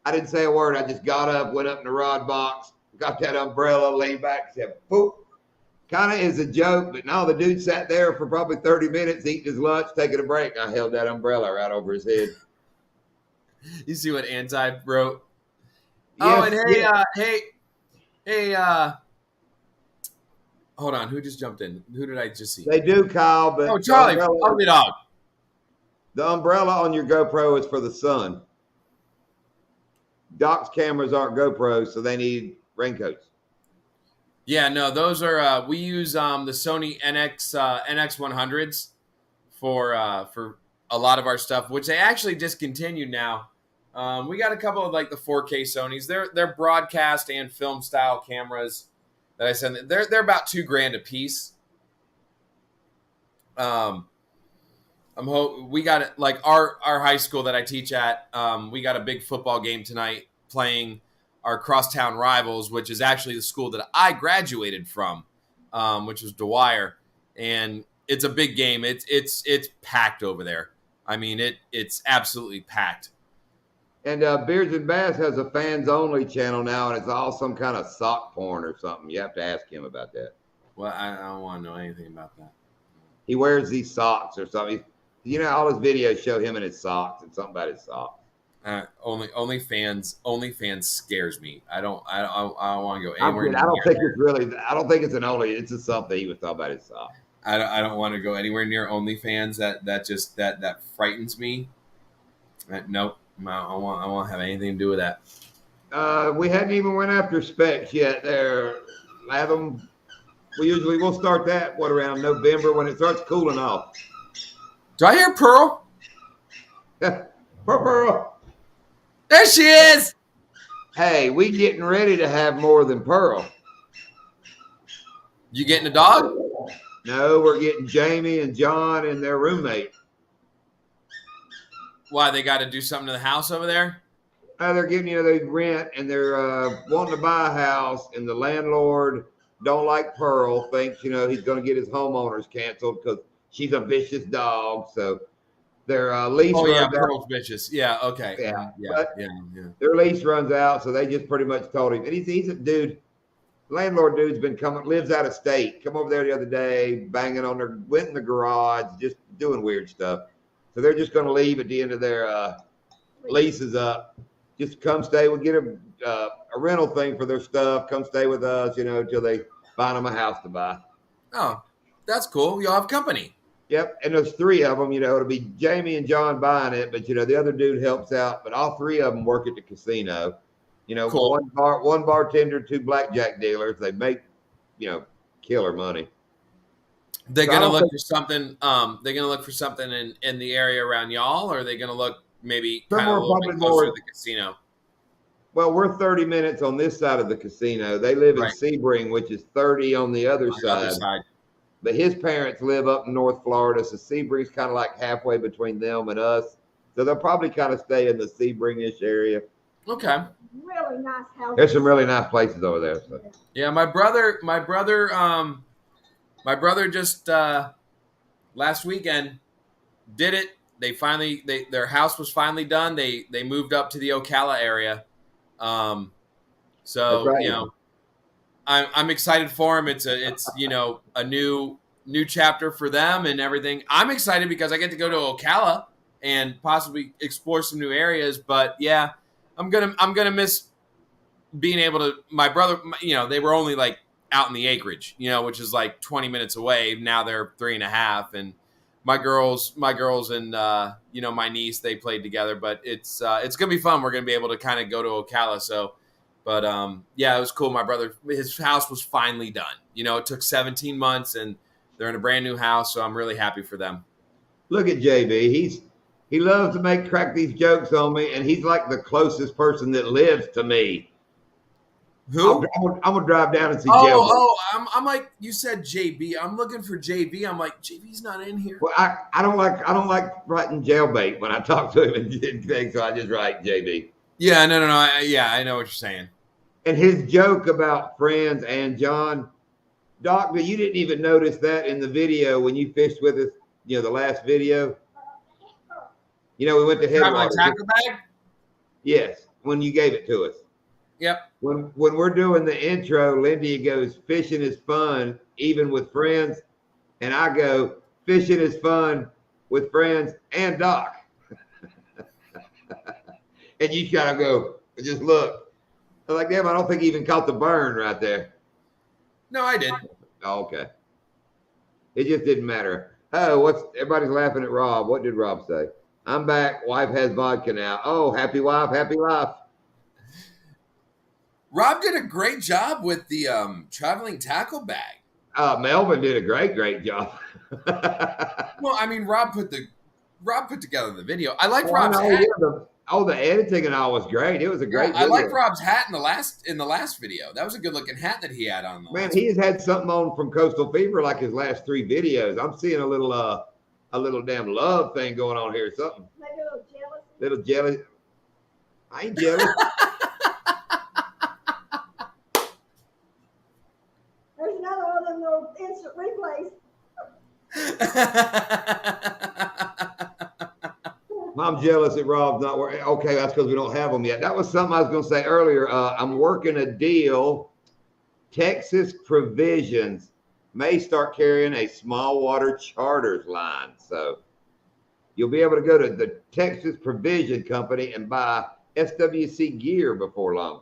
I didn't say a word. I just got up, went up in the rod box, got that umbrella, leaned back, said, "Poop." Kind of is a joke, but no, the dude sat there for probably 30 minutes eating his lunch, taking a break. I held that umbrella right over his head. You see what Anti wrote? Yes, and hey, hold on. Who just jumped in? Who did I just see? They do, Kyle, but Charlie, ugly dog. The umbrella on your GoPro is for the sun. Doc's cameras aren't GoPros, so they need raincoats. Yeah, no, those are we use the Sony NX100s for a lot of our stuff, which they actually discontinued now. We got a couple of like the 4K Sonys. They're broadcast and film style cameras that I send. They're about $2,000 a piece. We got it like our high school that I teach at. We got a big football game tonight playing our crosstown rivals, which is actually the school that I graduated from, which was Dwyer, and it's a big game. It's packed over there. I mean, it's absolutely packed. And Beards and Bass has a fans only channel now, and it's all some kind of sock porn or something. You have to ask him about that. Well, I don't want to know anything about that. He wears these socks or something. You know, all his videos show him in his socks and something about his socks. OnlyFans scares me. I don't want to go anywhere. I don't think it's an only. It's just something he was talking about his socks. I don't want to go anywhere near OnlyFans. That frightens me. Nope. I won't have anything to do with that. We hadn't even went after specs yet. There, Latham. We'll start that around November when it starts cooling off. Do I hear Pearl? Pearl. There she is. Hey, we getting ready to have more than Pearl. You getting a dog? No, we're getting Jamie and John and their roommate. Why, they got to do something to the house over there? They're getting, they rent and they're wanting to buy a house, and the landlord don't like Pearl, thinks, he's going to get his homeowners canceled because she's a vicious dog. So their lease runs out. Pearl's vicious. Yeah, okay. Yeah. Their lease runs out, so they just pretty much told him. And he's a dude, landlord dude's been lives out of state. Come over there the other day, banging on went in the garage, just doing weird stuff. So they're just going to leave at the end of their leases up. Just come stay. We'll get a rental thing for their stuff. Come stay with us, until they find them a house to buy. Oh, that's cool. You'll have company. Yep. And there's 3 of them, it'll be Jamie and John buying it, but, the other dude helps out. But all 3 of them work at the casino. Cool. One bartender, 2 blackjack dealers. They make, killer money. They're going to look for something. They're going to look for something in the area around y'all, or are they going to look maybe kind of a little bit closer to the casino? Well, we're 30 minutes on this side of the casino. They live in Sebring, which is 30 on the other side. But his parents live up in North Florida, so Sebring's kind of like halfway between them and us. So they'll probably kind of stay in the Sebring-ish area. Okay. Really nice house. There's some really nice places over there. So. Yeah, my brother just last weekend did it. They finally their house was finally done. They moved up to the Ocala area. So right. I'm excited for him. It's a new chapter for them and everything. I'm excited because I get to go to Ocala and possibly explore some new areas. But yeah, I'm gonna miss being able to. My brother, they were only like out in the acreage, which is like 20 minutes away. Now they're 3.5, and my girls and my niece, they played together. But it's gonna be fun. We're gonna be able to kind of go to Ocala. So, but yeah, it was cool. My brother, his house was finally done. It took 17 months, and they're in a brand new house. So I'm really happy for them. Look at JB. He loves to crack these jokes on me, and he's like the closest person that lives to me. Who? I'm gonna drive down and see Jailbait. I'm like, you said JB. I'm looking for JB. I'm like, JB's not in here. Well, I don't like writing Jailbait when I talk to him and things, so I just write JB. Yeah, no. I know what you're saying. And his joke about Friends and John, Doc, but you didn't even notice that in the video when you fished with us, the last video. We went to Headwaters. Tackle bag? Yes, when you gave it to us. Yep. When we're doing the intro, Lindy goes, fishing is fun, even with friends. And I go, fishing is fun with friends and Doc. And you kind of go, just look. I'm like, damn, I don't think he even caught the burn right there. No, I did. Oh, okay. It just didn't matter. Oh, everybody's laughing at Rob. What did Rob say? I'm back. Wife has vodka now. Oh, happy wife, happy life. Rob did a great job with the traveling tackle bag. Melvin did a great job. Well, I mean, Rob put together the video. I like Rob's hat. Yeah, the editing and all was great. It was a great video. I like Rob's hat in the last video. That was a good looking hat that he had on. Man, he has had something on from Coastal Fever like his last 3 videos. I'm seeing a little damn love thing going on here. Something. Maybe a little jealous. Little jealous. I ain't jealous. There's another one of them little instant replays. I'm jealous that Rob's not working. Okay, that's because we don't have them yet. That was something I was going to say earlier. I'm working a deal. Texas Provisions may start carrying a small water charters line. So you'll be able to go to the Texas Provision Company and buy SWC gear before long.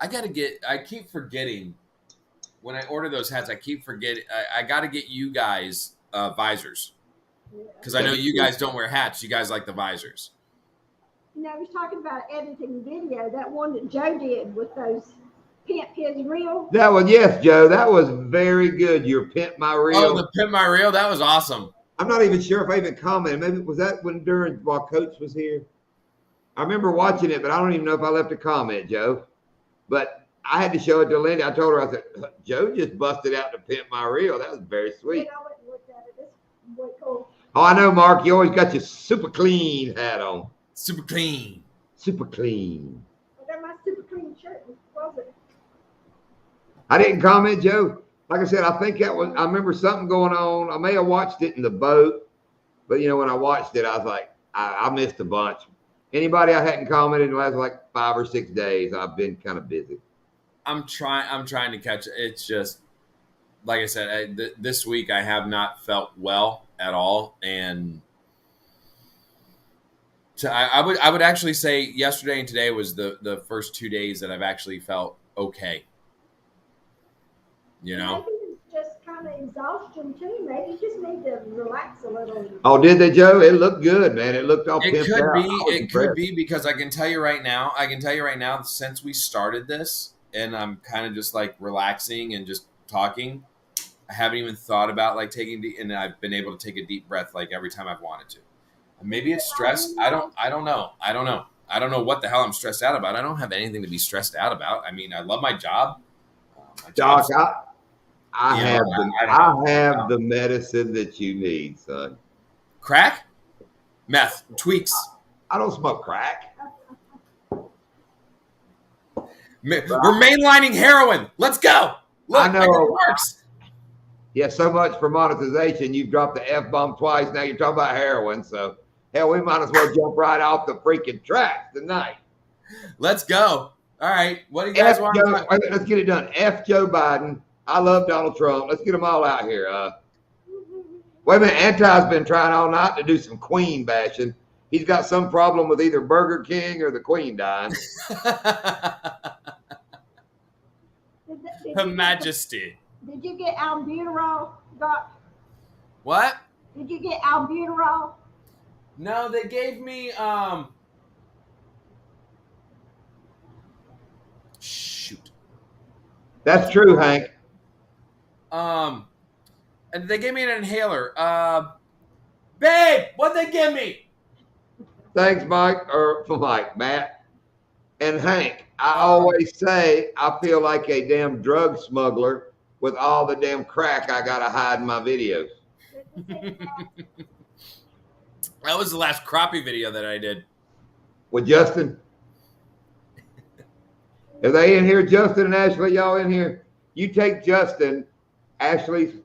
I keep forgetting when I order those hats. I keep forgetting. I got to get you guys visors. Because I know you guys don't wear hats. You guys like the visors. I was talking about editing video. That one that Joe did with those Pimp His Reel. That one, yes, Joe. That was very good. Your Pimp My Reel. Oh, the Pimp My Reel. That was awesome. I'm not even sure if I even commented. Maybe was that while Coach was here? I remember watching it, but I don't even know if I left a comment, Joe. But I had to show it to Linda. I told her, I said, Joe just busted out to pimp my reel. That was very sweet. I went and looked at it. It's way cool. Oh, I know, Mark. You always got your super clean hat on. Super clean. Super clean. I got my super clean shirt. What was it? I didn't comment, Joe. Like I said, I think that was, I remember something going on. I may have watched it in the boat, but when I watched it, I was like, I missed a bunch. Anybody I hadn't commented in the last like 5 or 6 days, I've been kind of busy. I'm trying to catch it. It's just, like I said, this week I have not felt well at all. And I would actually say yesterday and today was the first 2 days that I've actually felt okay. Maybe it's just kind of exhaustion too. Maybe you just need to relax a little. Oh, did they, Joe? It looked good, man. It looked all It pimped out. It could be because I can tell you right now, since we started this and I'm kind of just like relaxing and just talking, I haven't even thought about like and I've been able to take a deep breath like every time I've wanted to. Maybe it's stress. I don't know. I don't know what the hell I'm stressed out about. I don't have anything to be stressed out about. I mean, I love my job. Doc, I have the medicine that you need, son. Crack? Meth. Tweaks. I don't smoke crack. We're mainlining heroin. Let's go. Look, I know. it works. Yeah, so much for monetization. You've dropped the F-bomb twice. Now you're talking about heroin. So, hell, we might as well jump right off the freaking track tonight. Let's go. All right. What do you guys want to talk about? Let's get it done. F Joe Biden. I love Donald Trump. Let's get them all out here. Wait a minute. Anti's been trying all night to do some Queen bashing. He's got some problem with either Burger King or the Queen dying. Her Majesty. Did you get albuterol, Doc? What? Did you get albuterol? No, they gave me shoot. That's true, Hank. And they gave me an inhaler. Babe, what'd they give me? Thanks, Matt. And Hank, I always say I feel like a damn drug smuggler with all the damn crack I gotta hide in my videos. That was the last crappie video that I did. With Justin? Are they in here, Justin and Ashley? Y'all in here? You take Justin, Ashley's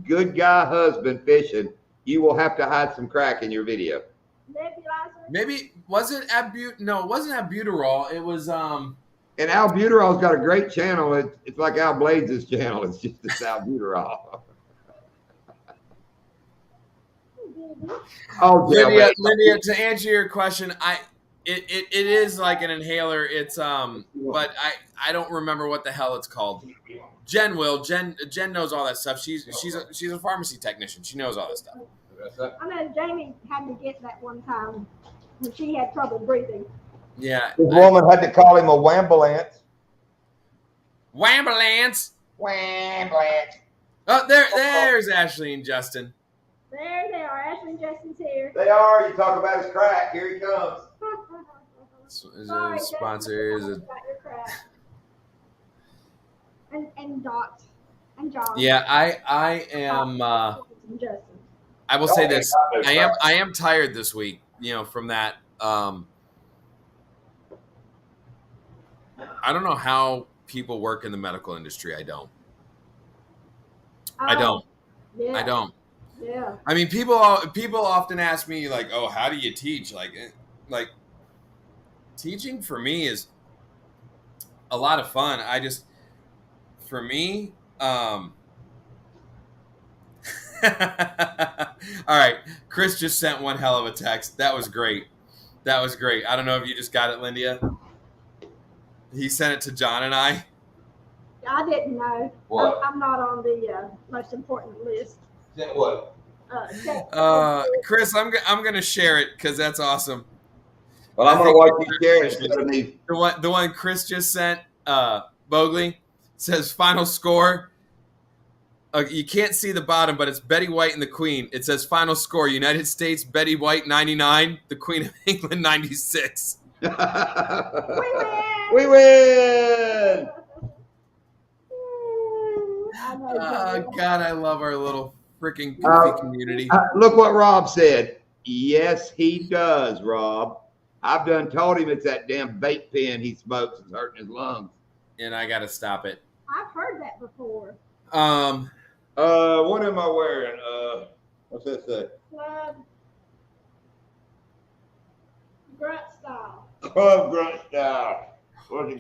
good guy husband fishing, you will have to hide some crack in your video. Maybe was it No, it wasn't albuterol. It was And albuterol's got a great channel. It's like Al Blades' channel. It's just this albuterol. Oh, yeah, Lydia, to answer your question, it is like an inhaler. It's but I don't remember what the hell it's called. Jen will. Jen knows all that stuff. She's a pharmacy technician. She knows all this stuff. I know Jamie had to get that one time when she had trouble breathing. Yeah. This woman had to call him a wambulance. Wambulance. Wambulance. Oh, there's Ashley and Justin. There they are. Ashley and Justin's here. They are. You talk about his crack. Here he comes. Is a sponsor. And Dot and John. Yeah, I am. I will say this: I am tired this week. From that. I don't know how people work in the medical industry. I don't. Yeah. I don't. Yeah. I mean, people often ask me like, "Oh, how do you teach?" Like teaching for me is a lot of fun. For me, all right. Chris just sent one hell of a text. That was great. I don't know if you just got it, Lindia. He sent it to John and I. I didn't know. What? I'm not on the most important list. What? Chris, I'm gonna share it because that's awesome. Well, I'm gonna watch you share it. The one Chris just sent, Bogley, says final score. You can't see the bottom, but it's Betty White and the Queen. It says final score: United States, Betty White 99, the Queen of England 96. We win! We win! I know, Oh, God, I love our little freaking goofy community. Look what Rob said. Yes, he does, Rob. I've done told him it's that damn vape pen he smokes is hurting his lungs. And I got to stop it. I've heard that before. What am I wearing? What's that say? Club Grunt Style. Club Grunt Style.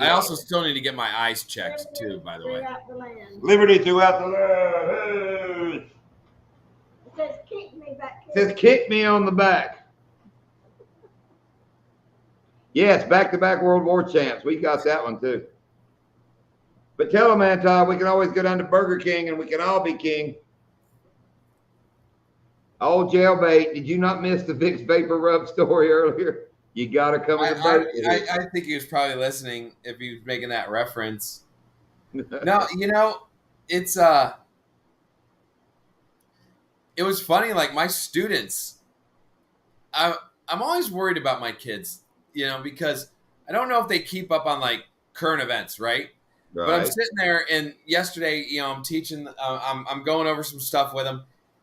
I also still need to get my eyes checked too, by the way. The land. Liberty throughout the land. It says kick me back. It says kick me on the back. Yes, back-to-back World War champs. We got that one too. But tell them, Anton, we can always go down to Burger King and we can all be king. Old Jailbait, did you not miss the Vicks Vapor Rub story earlier? You got to come in the boat. I think he was probably listening if he was making that reference. No, you know, it was funny. Like my students, I'm always worried about my kids, you know, because I don't know if they keep up on like current events, right? Right. But I'm sitting there, and yesterday, you know, I'm teaching. I'm going over some stuff with them,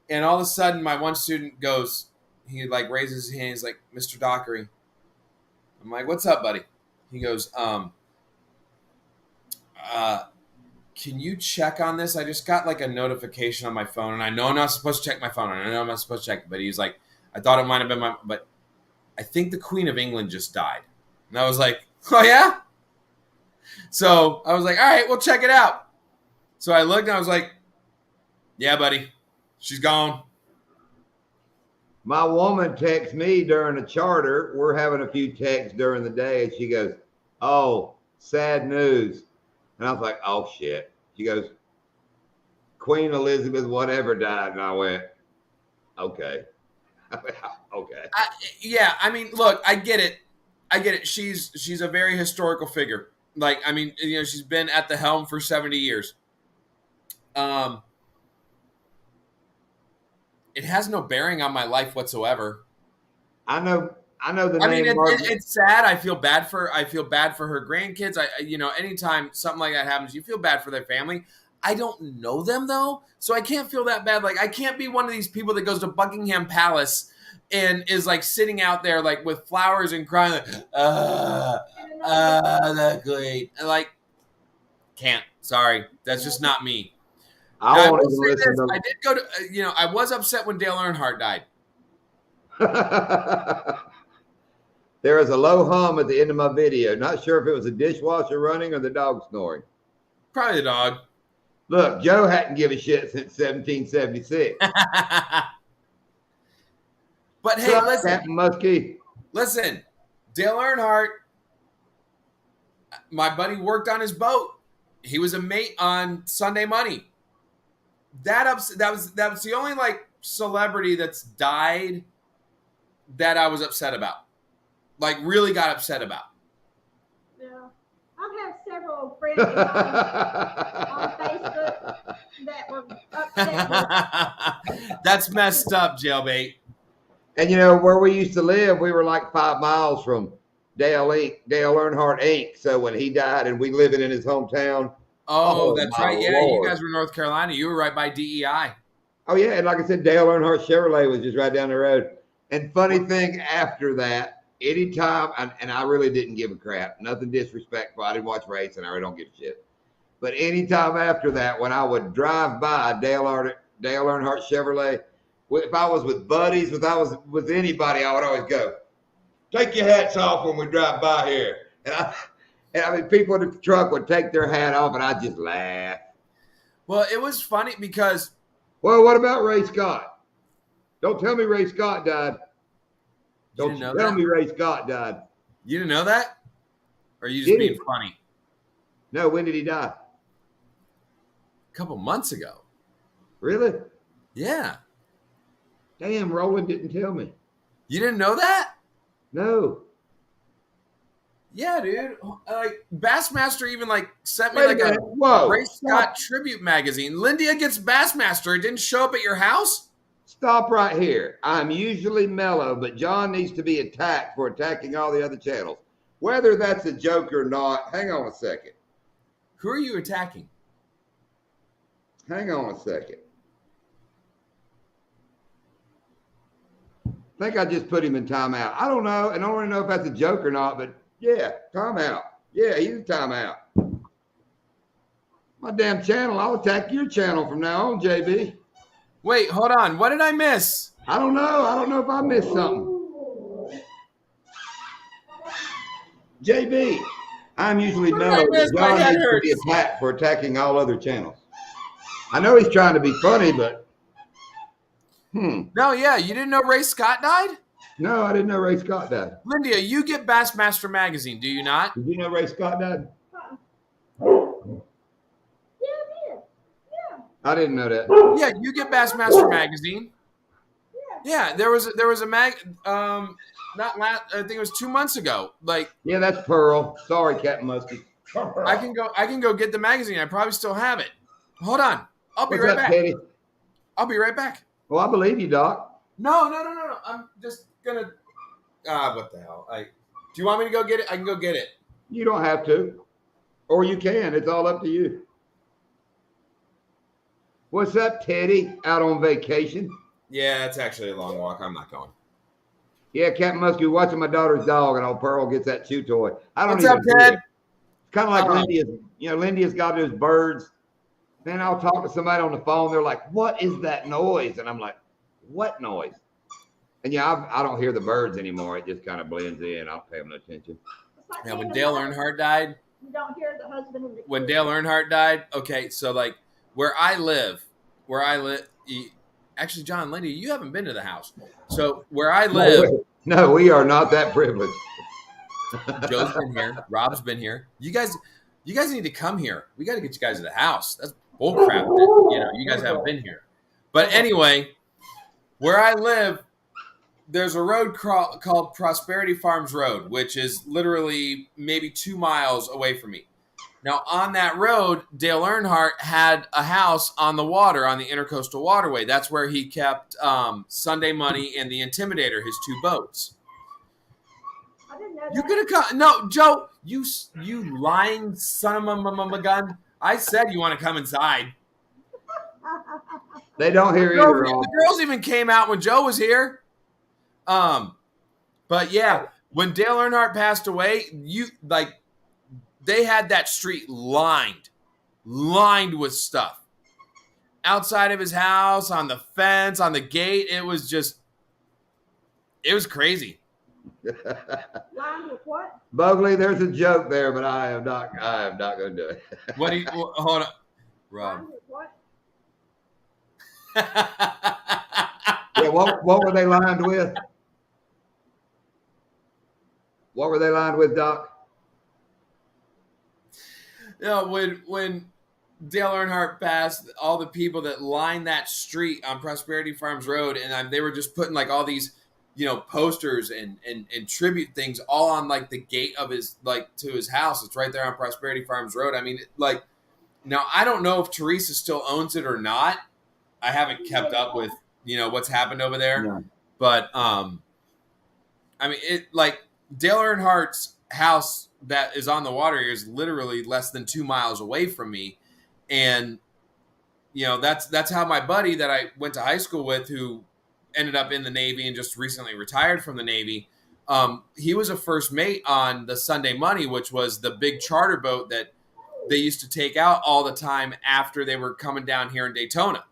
and all of a sudden, my one student goes. He like raises his hand. He's like, "Mr. Dockery." I'm like, "What's up, buddy?" He goes, "Can you check on this? I just got like a notification on my phone, and I know I'm not supposed to check my phone. And I know I'm not supposed to check it, but he's like, I thought it might have been but I think the Queen of England just died." And I was like, "Oh yeah." So I was like, all right, we'll check it out. So I looked and I was like, yeah, buddy, she's gone. My woman texts me during a charter. We're having a few texts during the day. And she goes, oh, sad news. And I was like, oh, shit. She goes, Queen Elizabeth whatever died. And I went, okay. Okay. Yeah, I mean, look, I get it. She's a very historical figure. Like, I mean, you know, she's been at the helm for 70 years. It has no bearing on my life whatsoever. I know the name. I mean, it's sad. I feel bad for her grandkids. You know, anytime something like that happens, you feel bad for their family. I don't know them though, so I can't feel that bad. Like, I can't be one of these people that goes to Buckingham Palace and is like sitting out there like with flowers and crying like, the Queen. And like, can't. Sorry, that's just not me. I did go to. You know, I was upset when Dale Earnhardt died. There is a low hum at the end of my video. Not sure if it was a dishwasher running or the dog snoring. Probably the dog. Look, Joe hadn't given a shit since 1776. But hey, listen, Captain Muskie. Listen, Dale Earnhardt, my buddy worked on his boat. He was a mate on Sunday Money. That was the only like celebrity that's died that I was upset about. Like really got upset about. Yeah. I've had several friends on Facebook that were upset. That's messed up, Jailbait. And you know, where we used to live, we were like 5 miles from Dale Earnhardt Inc. So when he died and we living in his hometown. Oh, that's right. Yeah, Lord. You guys were in North Carolina. You were right by DEI. Oh, yeah. And like I said, Dale Earnhardt Chevrolet was just right down the road. And funny thing after that, anytime, and I really didn't give a crap. Nothing disrespectful. I didn't watch race, and I really don't give a shit. But anytime after that, when I would drive by Dale Earnhardt Chevrolet, if I was with buddies, if I was with anybody, I would always go, take your hats off when we drive by here. And I mean, people in the truck would take their hat off, and I'd just laugh. Well, it was funny because. Well, what about Ray Scott? Don't tell me Ray Scott died. Don't tell me Ray Scott died. You didn't know that? Or are you just being funny? No, when did he die? A couple months ago. Really? Yeah. Damn, Roland didn't tell me. You didn't know that? No. Yeah, dude. Like Bassmaster even like sent me like a Ray Scott tribute magazine. Lindia gets Bassmaster. It didn't show up at your house? Stop right here. I'm usually mellow, but John needs to be attacked for attacking all the other channels. Whether that's a joke or not, hang on a second. Who are you attacking? Hang on a second. I think I just put him in timeout. I don't know, and I don't really know if that's a joke or not, but yeah, timeout. Yeah, he's in timeout. My damn channel. I'll attack your channel from now on, JB. Wait, hold on. What did I miss? I don't know. I don't know if I missed something. JB, I'm usually known as John needs to be attacked for attacking all other channels. I know he's trying to be funny, but No, yeah, you didn't know Ray Scott died? No, I didn't know Ray Scott died. Lydia, you get Bassmaster Magazine, do you not? Did you know Ray Scott died? I didn't know that. Yeah, you get Bassmaster Magazine. Yeah, there was a mag. Not last. I think it was 2 months ago. Like, yeah, that's Pearl. Sorry, Captain Muskie. I can go get the magazine. I probably still have it. Hold on, I'll be right back. Teddy? I'll be right back. Well, I believe you, Doc. No. I'm just gonna. What the hell? Do you want me to go get it? I can go get it. You don't have to, or you can. It's all up to you. What's up, Teddy? Out on vacation? Yeah, it's actually a long walk. I'm not going. Yeah, Captain Muskie watching my daughter's dog, and old Pearl gets that chew toy. What's up, Ted? It's kind of like Lindy's. You know, Lindy's got those birds. Then I'll talk to somebody on the phone. They're like, "What is that noise?" And I'm like, "What noise?" And yeah, I don't hear the birds anymore. It just kind of blends in. I don't pay them no attention. Yeah, when Dale Earnhardt died. You don't hear the husband and the When Dale Earnhardt died. Okay, so like where I live. Actually, John, Lindy, you haven't been to the house. So where I live. No, we are not that privileged. Joe's been here. Rob's been here. You guys need to come here. We got to get you guys to the house. That's bullcrap. You guys haven't been here. But anyway, where I live, there's a road called Prosperity Farms Road, which is literally maybe 2 miles away from me. Now, on that road, Dale Earnhardt had a house on the water, on the Intercoastal Waterway. That's where he kept Sunday Money and the Intimidator, his 2 boats. I didn't know that. You could have come. No, Joe, you lying son of a gun. I said you want to come inside. They don't hear either. The girls even came out when Joe was here. But yeah, when Dale Earnhardt passed away, they had that street lined with stuff. Outside of his house, on the fence, on the gate, it was crazy. Lined with what? Bogley, there's a joke there, but I am not going to do it. Hold on, Rob. Lined with what? Yeah, what were they lined with? What were they lined with, Doc? When Dale Earnhardt passed, all the people that lined that street on Prosperity Farms Road, and they were just putting like all these, posters and tribute things all on like the gate of his to his house. It's right there on Prosperity Farms Road. I mean, now I don't know if Teresa still owns it or not. I haven't kept up with what's happened over there, Yeah. But I mean, Dale Earnhardt's house that is on the water here is literally less than 2 miles away from me, and that's how my buddy that I went to high school with, who ended up in the Navy and just recently retired from the Navy, he was a first mate on the Sunday Money, which was the big charter boat that they used to take out all the time after they were coming down here in Daytona.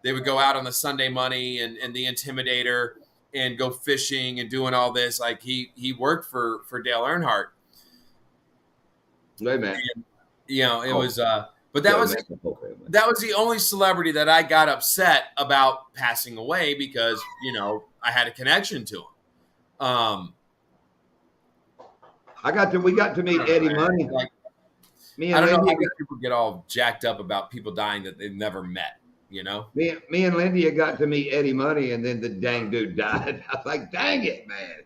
They would go out on the Sunday Money and the Intimidator and go fishing and doing all this. Like he worked for Dale Earnhardt. Hey, man. And, it was but that was the only celebrity that I got upset about passing away because, I had a connection to him. We got to meet Eddie Money. I don't know how people get all jacked up about people dying that they've never met. Me and Lindy got to meet Eddie Money, and then the dang dude died. I was like, dang it, man.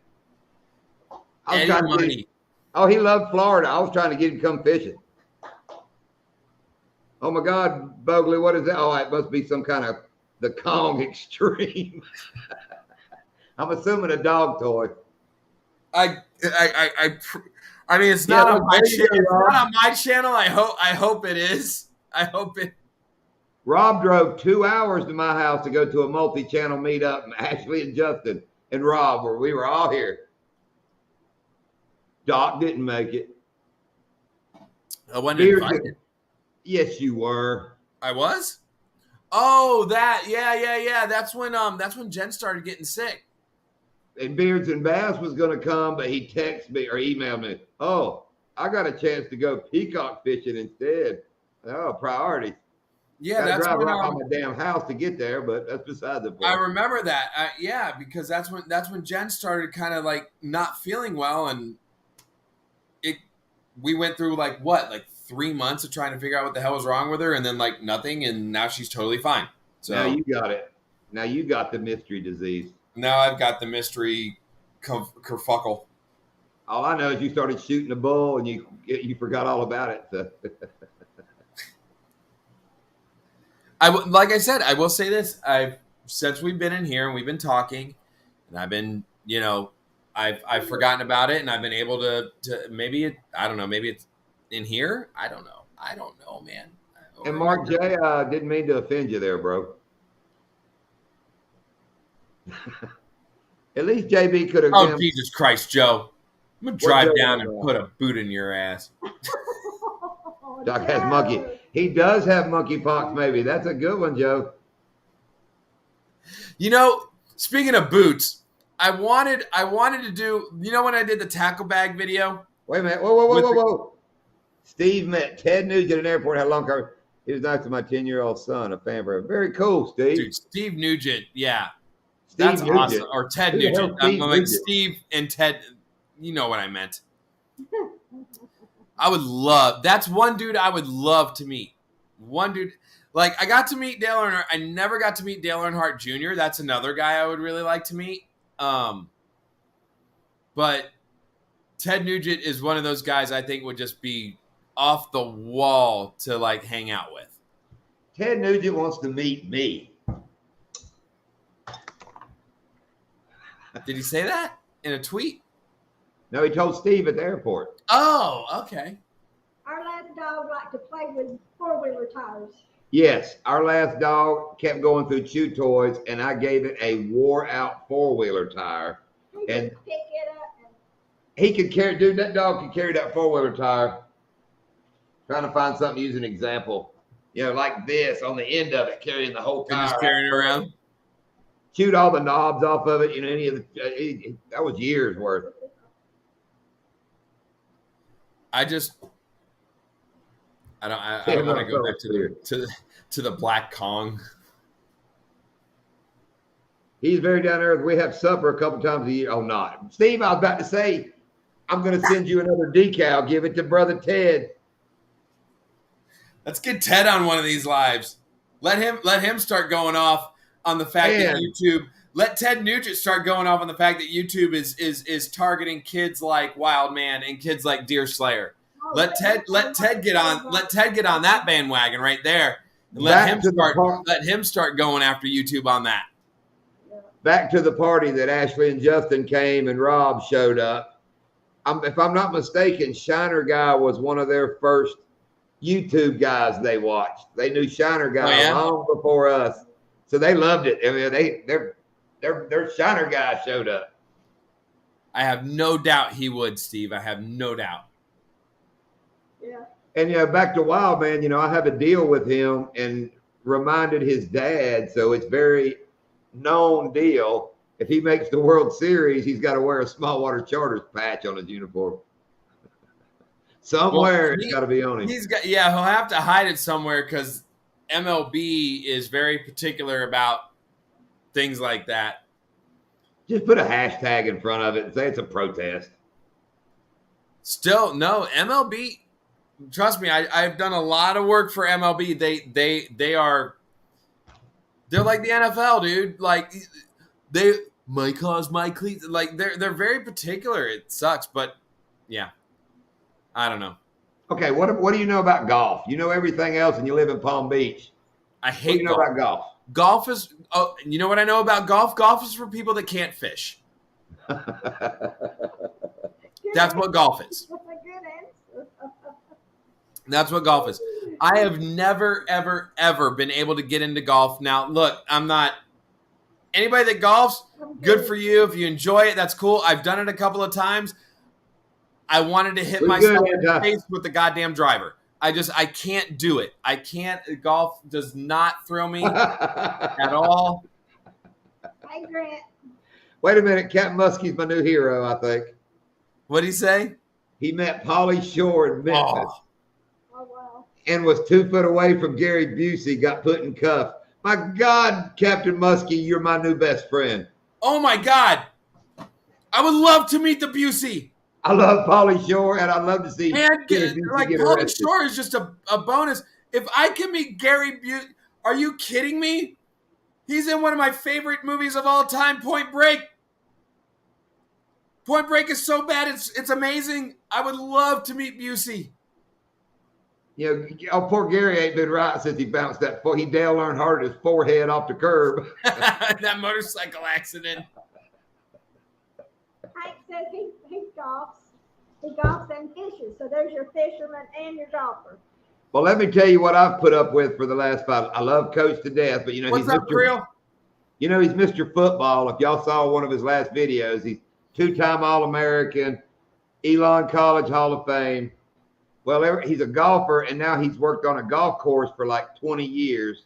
Eddie Money. He loved Florida. I was trying to get him to come fishing. Oh, my God, Bogley, what is that? Oh, it must be some kind of the Kong Extreme. I'm assuming a dog toy. I mean, it's not on my channel. It's not on my channel. I hope it is. I hope it. Rob drove 2 hours to my house to go to a multi-channel meetup, and Ashley and Justin and Rob, where we were all here. Doc didn't make it. I wasn't invited. Yes, you were. I was? Oh, that. Yeah. That's when Jen started getting sick. And Beards and Bass was going to come, but he texted me or emailed me, oh, I got a chance to go peacock fishing instead. Oh, priorities. Yeah, that's drive when around my damn house to get there, but that's beside the point. I remember that. Yeah, because that's when Jen started kind of like not feeling well, and we went through like 3 months of trying to figure out what the hell was wrong with her, and then like nothing, and now she's totally fine. So now you got it. Now you got the mystery disease. Now I've got the mystery kerfuckle. All I know is you started shooting a bull and you forgot all about it. So. Like I said, I will say this: since we've been in here and we've been talking, and I've been, I've forgotten about it, and I've been able to maybe I don't know, maybe it's in here. I don't know, man. And Mark J, didn't mean to offend you there, bro. At least JB could have. Oh, Jesus Christ, Joe! I'm gonna drive down and put a boot in your ass. Doc has monkey. He does have monkeypox. Maybe that's a good one, Joe. Speaking of boots, I wanted to do. When I did the tackle bag video. Wait a minute! Whoa! Steve met Ted Nugent at an airport. Had a long car. He was nice to my 10-year-old son, a fan for him. Very cool, Steve. Dude, Steve Nugent, yeah. That's Nugent. Awesome. Or Ted Nugent. Nugent. Steve and Ted, you know what I meant. That's one dude I would love to meet. One dude, like I got to meet Dale Earnhardt. I never got to meet Dale Earnhardt Jr. That's another guy I would really like to meet. But Ted Nugent is one of those guys I think would just be off the wall to like hang out with. Ted Nugent wants to meet me. Did he say that in a tweet? No, he told Steve at the airport. Oh, okay. Our last dog liked to play with four-wheeler tires. Yes, our last dog kept going through chew toys, and I gave it a wore-out four-wheeler tire. And pick it up. He could carry, dude, that dog could carry that four-wheeler tire. Trying to find something to use an example. Like this on the end of it, carrying the whole tire. Just carrying it around? Chewed all the knobs off of it. That was years worth. I don't want to go back to the Black Kong. He's very down to earth. We have supper a couple times a year. Oh, not Steve. I was about to say, I'm going to send you another decal. Give it to brother Ted. Let's get Ted on one of these lives. Let him start going off on the fact that YouTube. Let Ted Nugent start going off on the fact that YouTube is targeting kids like Wildman and kids like Deer Slayer. Let Ted get on that bandwagon right there. And let him start going after YouTube on that. Back to the party that Ashley and Justin came and Rob showed up. If I'm not mistaken, Shiner Guy was one of their first YouTube guys they watched. They knew Shiner Guy long before us, so they loved it. I mean, their Shiner Guy showed up. I have no doubt he would, Steve. I have no doubt. Yeah. And back to Wildman, I have a deal with him and reminded his dad, so it's very known deal. If he makes the World Series, he's got to wear a Small Water Charters patch on his uniform. Somewhere it's got to be on him. He'll have to hide it somewhere because MLB is very particular about things like that. Just put a hashtag in front of it and say it's a protest. Still, no, MLB, trust me, I've done a lot of work for MLB. They're like the NFL, dude. Like my cause, my cleats. Like they're very particular. It sucks, but yeah. I don't know. Okay, what do you know about golf? You know everything else, and you live in Palm Beach. I hate golf. What do you know about golf? Golf is. Oh, you know what I know about golf? Golf is for people that can't fish. That's what golf is. That's what golf is. I have never, ever, ever been able to get into golf. Now, look, I'm not anybody that golfs. Good for you. If you enjoy it, that's cool. I've done it a couple of times. I wanted to hit myself in the face with the goddamn driver. I can't do it. I can't. Golf does not thrill me at all. Hey, Grant. Wait a minute. Captain Muskie's my new hero, I think. What'd he say? He met Pauly Shore in Memphis. Oh, wow. And was 2 foot away from Gary Busey, got put in cuffs. My God, Captain Muskie, you're my new best friend. Oh, my God. I would love to meet the Busey. I love Pauly Shore, and I'd love to see. And Pauly Shore is just a bonus. If I can meet Gary Busey, are you kidding me? He's in one of my favorite movies of all time, Point Break. Point Break is so bad, it's amazing. I would love to meet Busey. You know, poor Gary ain't been right since he bounced that. He Dale Earnhardt his forehead off the curb. That motorcycle accident. Hank says he golfs. He golfs and fishes. So there's your fisherman and your golfer. Well, let me tell you what I've put up with for the last 5. I love Coach to death, but what's up, Real? You know, he's Mr. Football. If y'all saw one of his last videos, he's 2-time All-American, Elon College Hall of Fame. Well, he's a golfer, and now he's worked on a golf course for like 20 years.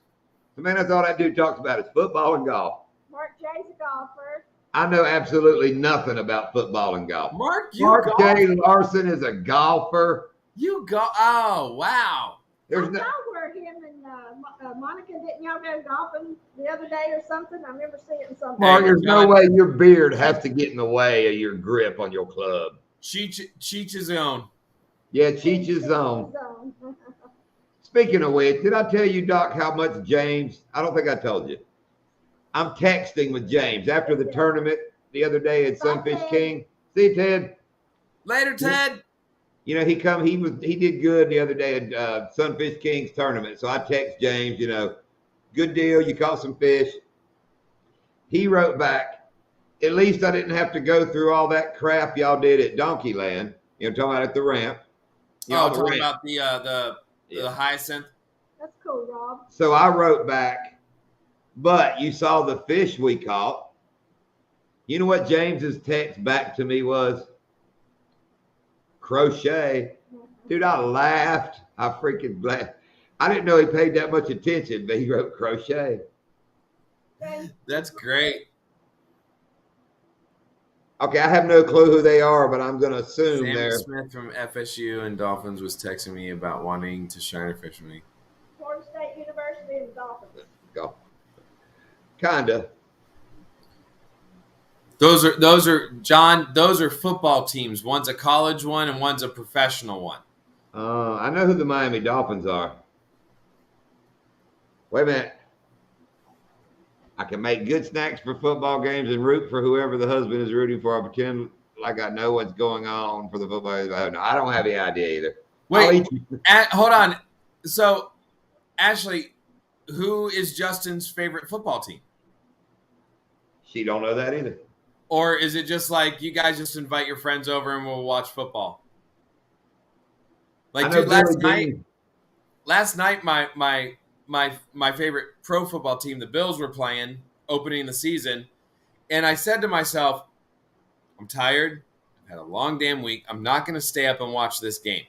So, man, that's all that dude talks about is football and golf. Mark J's a golfer. I know absolutely nothing about football and golf. Mark J. Larson is a golfer. Oh, wow. There's no where him and Monica, didn't y'all go golfing the other day or something? I remember seeing something. Mark, there's no way your beard has to get in the way of your grip on your club. Cheech's own. Yeah, Cheech's zone. Speaking of which, did I tell you, Doc, how much James? I don't think I told you. I'm texting with James after the tournament the other day at Sunfish King. See, Ted. Later, Ted. You know, he did good the other day at Sunfish King's tournament. So I text James, you know, good deal. You caught some fish. He wrote back, at least I didn't have to go through all that crap y'all did at Donkeyland. You know, talking about at the ramp. Talking about the hyacinth. That's cool, Rob. So I wrote back, but you saw the fish we caught. You know what James's text back to me was? Crochet. Dude, I laughed. I freaking laughed. I didn't know he paid that much attention, but he wrote crochet. That's great. Okay, I have no clue who they are, but I'm going to assume they're. Smith from FSU and Dolphins was texting me about wanting to shiner fish with me. Florida State University and Dolphins. Go. Kinda. Those are John. Those are football teams. One's a college one and one's a professional one. I know who the Miami Dolphins are. Wait a minute. I can make good snacks for football games and root for whoever the husband is rooting for. I pretend like I know what's going on for the football games. I don't have any idea either. Wait, hold on. So, Ashley, who is Justin's favorite football team? She don't know that either. Or is it just like you guys just invite your friends over and we'll watch football? Like, dude, last night, my favorite pro football team, the Bills, were playing, opening the season. And I said to myself, I'm tired. I've had a long damn week. I'm not going to stay up and watch this game.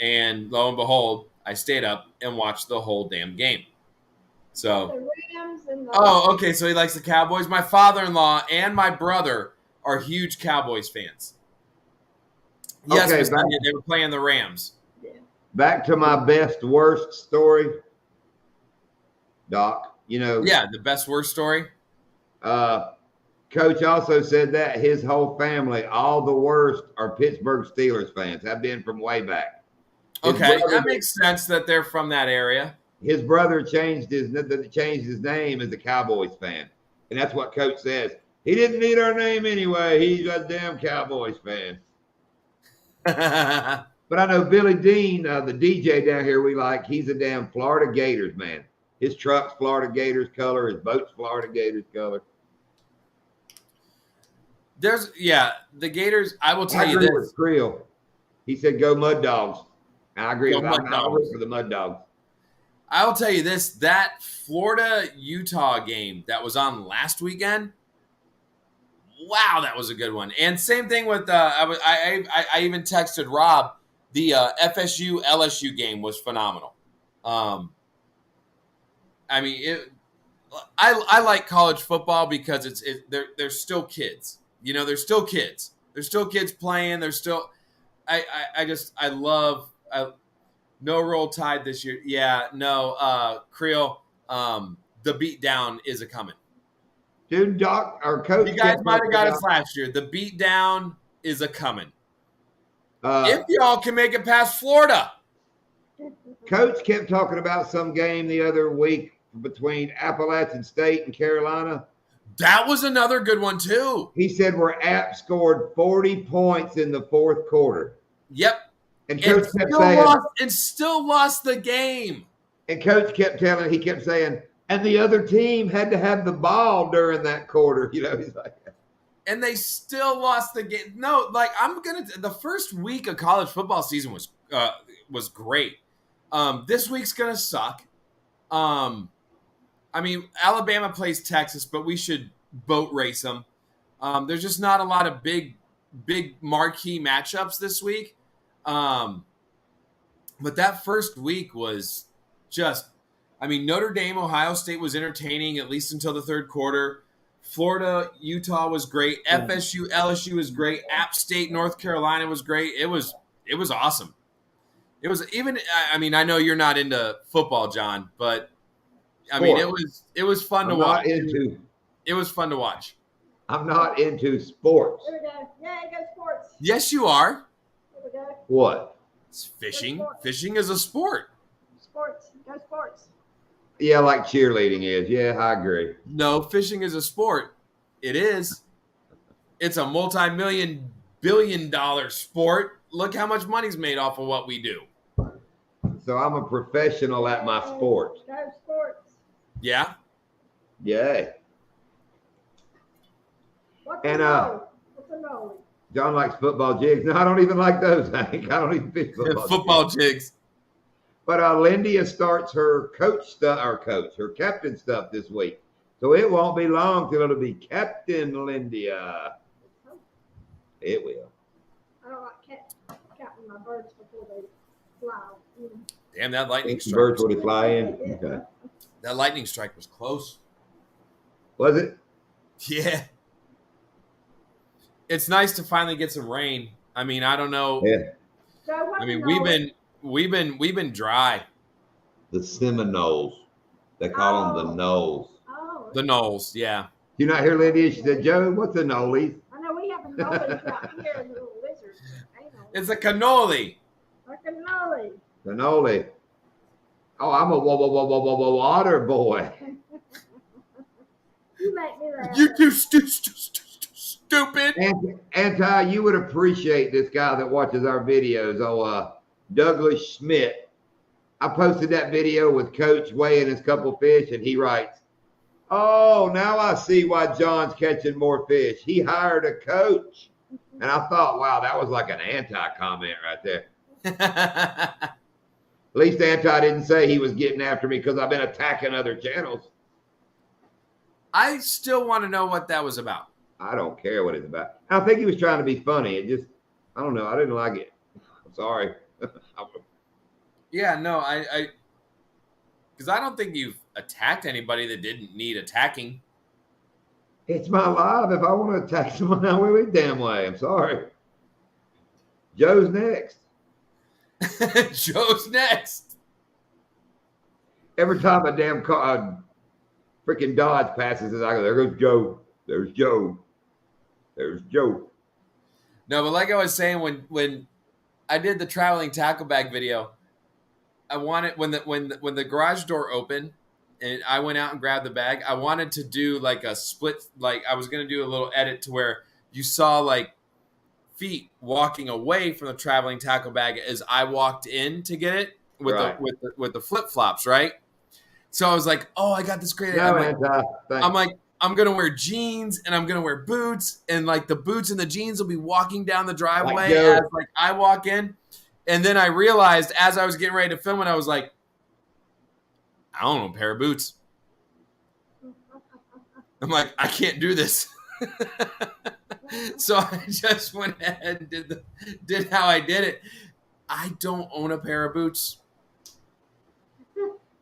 And lo and behold, I stayed up and watched the whole damn game. So, the Rams and okay. So he likes the Cowboys. My father-in-law and my brother are huge Cowboys fans. Yes, okay, they were playing the Rams. Back to my best worst story, Doc. You know, yeah, the best worst story. Coach also said that his whole family, all the worst, are Pittsburgh Steelers fans. Have been from way back. Okay, that makes sense that they're from that area. His brother changed his name as a Cowboys fan, and that's what Coach says. He didn't need our name anyway. He's a damn Cowboys fan. But I know Billy Dean, the DJ down here we like, he's a damn Florida Gators man. His truck's Florida Gators color. His boat's Florida Gators color. The Gators, I will tell you this. Creel. He said, go Mud Dogs. I agree. Go I'm Mud not Dogs. for the Mud Dogs. I'll tell you this: that Florida-Utah game that was on last weekend. Wow, that was a good one. And same thing with I even texted Rob. The FSU LSU game was phenomenal. I mean, I like college football because they're still kids. You know, they're still kids. They're still kids playing. They're still. I love. No Roll Tide this year. Yeah, no. Creel. The beat down is a coming. Dude, Doc, our coach. You guys might have got us last year. The beat down is a coming. If y'all can make it past Florida. Coach kept talking about some game the other week between Appalachian State and Carolina. That was another good one, too. He said where App scored 40 points in the fourth quarter. Yep. And Coach kept saying, still lost the game. And Coach kept saying, and the other team had to have the ball during that quarter. You know, he's like, and they still lost the game. No, like the first week of college football season was great. This week's gonna suck. I mean, Alabama plays Texas, but we should boat race them. There's just not a lot of big marquee matchups this week. But that first week was just, I mean, Notre Dame, Ohio State was entertaining at least until the third quarter. Florida, Utah was great. FSU, LSU was great. App State, North Carolina was great. It was awesome. It was even. I mean, I know you're not into football, John, but I mean, it was fun to watch. It was fun to watch. I'm not into sports. There we go. Yeah, go sports. Yes, you are. There we go. What? It's fishing. Fishing is a sport. Sports. Go sports. Yeah, like cheerleading is. Yeah, I agree. No, fishing is a sport. It is. It's a multi-million, billion-dollar sport. Look how much money's made off of what we do. So I'm a professional at my sport. Go sports. Yeah? Yay. What's a nollie? John likes football jigs. No, I don't even like those, Hank. I don't even fish football jigs. But Lindia starts her her captain stuff this week. So it won't be long till it'll be Captain Lindia. It will. I don't like counting my birds before they fly. Damn, that lightning strike. Birds when they fly in. Okay. That lightning strike was close. Was it? Yeah. It's nice to finally get some rain. I mean, I don't know. Yeah. So I mean, we've been dry. The Seminoles. They call them the Knolls. Oh. The Knolls, yeah. You not hear Lydia? She said, Joe, what's a Knollies? I know we have a Knollies out here in the little lizards. It's a cannoli. A cannoli. Cannoli. Oh, I'm a water boy. You make me laugh. You too stupid. Anti, you would appreciate this guy that watches our videos. Douglas Schmidt. I posted that video with Coach weighing his couple fish, and he writes, "Oh, now I see why John's catching more fish. He hired a coach." And I thought, wow, that was like an anti-comment right there. At least Anti didn't say he was getting after me because I've been attacking other channels. I still want to know what that was about. I don't care what it's about. I think he was trying to be funny. It just, I don't know. I didn't like it. I'm sorry. Yeah, no, because I don't think you've attacked anybody that didn't need attacking. It's my life. If I want to attack someone, I will be damn way. I'm sorry. Joe's next. Joe's next. Every time a damn car, freaking Dodge passes, I go, there goes Joe. There's Joe. There's Joe. No, but like I was saying, when I did the traveling tackle bag video, I wanted when the garage door opened and I went out and grabbed the bag, I wanted to do like a split, like I was going to do a little edit to where you saw like feet walking away from the traveling tackle bag as I walked in to get it with the flip flops, right? So I was like, oh, I got this great idea. I'm like, I'm going to wear jeans and I'm going to wear boots, and like the boots and the jeans will be walking down the driveway as like I walk in. And then I realized as I was getting ready to film it, I was like, I don't know, a pair of boots. I'm like, I can't do this. So I just went ahead and did how I did it. I don't own a pair of boots.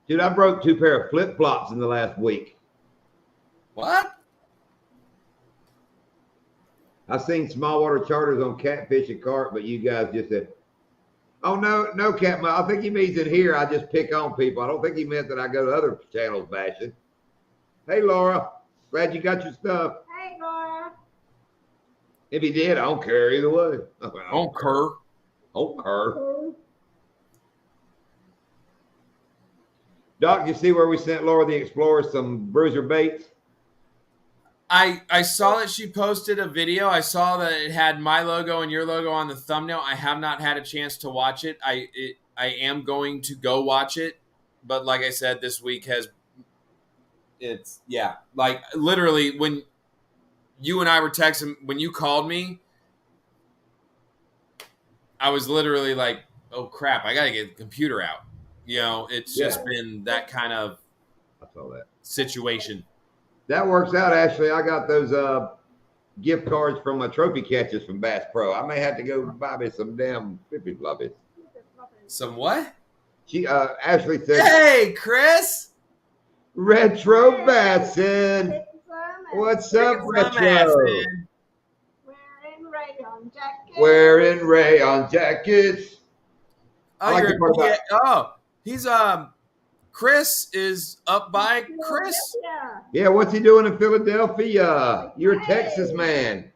Dude, I broke 2 pair of flip-flops in the last week. What? I've seen small water charters on Catfish and Carp, but you guys just said, oh, no, Cat. I think he means in here I just pick on people. I don't think he meant that I go to other channels bashing. Hey, Laura. Glad you got your stuff. Hey, Laura. If he did, I don't care either way. Don't care. Don't care. Doc, you see where we sent Laura the Explorer some bruiser baits? I saw that she posted a video. I saw that it had my logo and your logo on the thumbnail. I have not had a chance to watch it. I am going to go watch it, but like I said, this week it's like literally when you and I were texting, when you called me, I was literally like, oh crap, I gotta get the computer out. You know, it's just been that kind of situation. That works out, Ashley. I got those gift cards from my trophy catches from Bass Pro. I may have to go buy me some damn flippy floppies. Some what? She Ashley said, hey, Chris. Retro Bassin. What's up, Retro? Wearing rayon jackets. Wearing rayon jackets. Oh, he's Chris is up by Chris. Yeah, what's he doing in Philadelphia? You're a Texas man.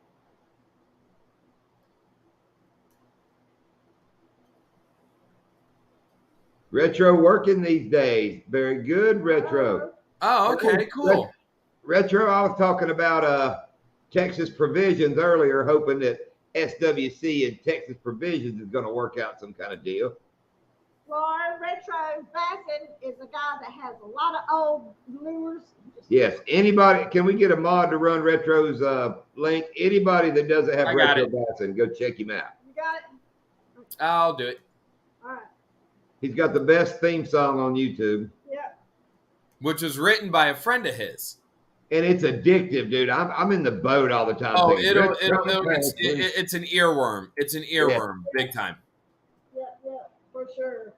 Retro working these days. Very good, Retro. Oh, okay, cool. Retro, I was talking about Texas Provisions earlier, hoping that SWC and Texas Provisions is going to work out some kind of deal. Well, Retro Bassin is a guy that has a lot of old lures. Yes. Anybody, can we get a mod to run Retro's link? Anybody that doesn't have Retro Bassin, go check him out. You got it? I'll do it. All right. He's got the best theme song on YouTube. Yeah. Which was written by a friend of his. And it's addictive, dude. I'm in the boat all the time. Oh, it's an earworm. It's an earworm, big time. Yeah, for sure.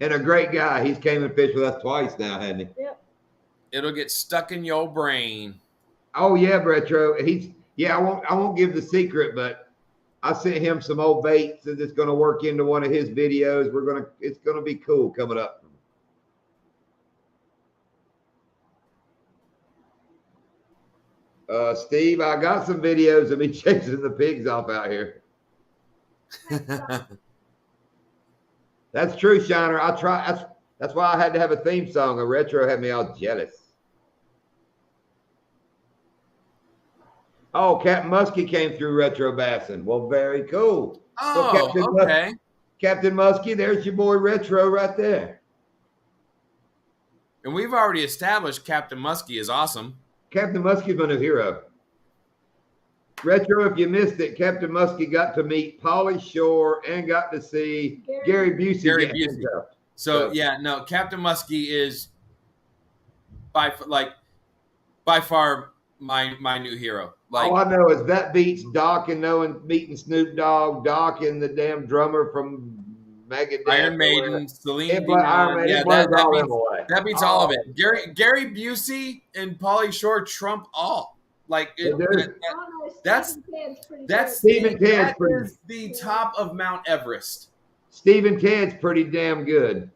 And a great guy. He's came and fished with us twice now, hasn't he? Yep. It'll get stuck in your brain. Oh yeah, Retro. I won't give the secret, but I sent him some old baits and it's gonna work into one of his videos. It's gonna be cool coming up. Steve, I got some videos of me chasing the pigs off out here. That's true, Shiner. I try. That's why I had to have a theme song. A Retro had me all jealous. Oh, Captain Muskie came through Retro Bassin. Well, very cool. Oh, so okay. Captain Muskie, there's your boy Retro right there. And we've already established Captain Muskie is awesome. Captain Muskie's my new hero. Retro, if you missed it, Captain Muskie got to meet Pauly Shore and got to see Gary Busey. So Captain Muskie is by far my new hero. Like, all I know is that beats Doc and meeting Snoop Dogg, Doc and the damn drummer from Megadeth, Iron Maiden, Celine Dion. That beats all of it. Gary Busey and Pauly Shore trump all. Like that's Steve and Ted's the top of Mount Everest. Steve and Ted's pretty damn good.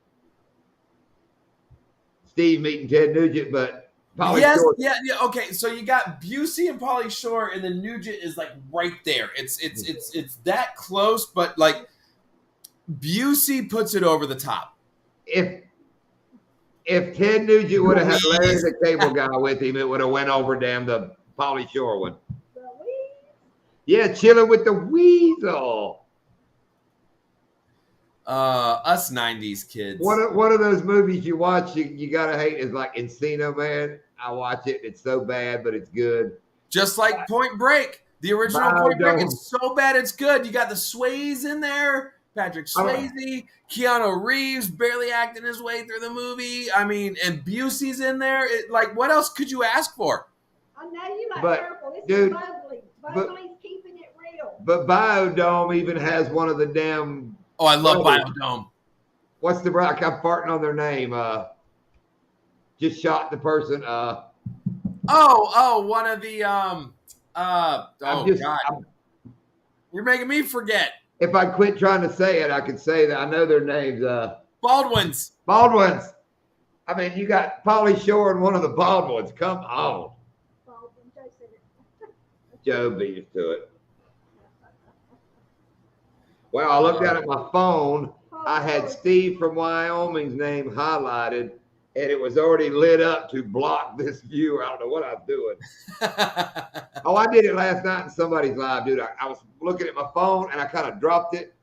Steve meeting Ted Nugent, but Pauly Shore. Yeah. Okay, so you got Busey and Pauly Shore, and then Nugent is like right there. It's that close, but like Busey puts it over the top. If Ted Nugent would have had Larry the Cable Guy with him, it would have went over the Pauly Shore one. Yeah, chilling with the weasel. Us 90s kids. One of those movies you watch you gotta hate is like Encino Man. I watch it. It's so bad, but it's good. Just like Point Break. The original Point Break. It's so bad it's good. You got the Sways in there. Patrick Swayze, Keanu Reeves barely acting his way through the movie. I mean, and Busey's in there. Like, what else could you ask for? I know you like purple. This dude, is Bubbly. Bubbly's keeping it real. But Biodome even has one of the damn. Oh, I love Biodome. What's the rock? I'm farting on their name. Just shot the person. One of the God. You're making me forget. If I quit trying to say it, I could say that I know their names. Baldwins. I mean, you got Pauly Shore and one of the Baldwins. Come on. Baldwin, Joe said it. Joe beat us to it. Well, I looked at my phone. I had Steve from Wyoming's name highlighted, and it was already lit up to block this view. I don't know what I'm doing. I did it last night in somebody's live, dude. I was looking at my phone, and I kind of dropped it,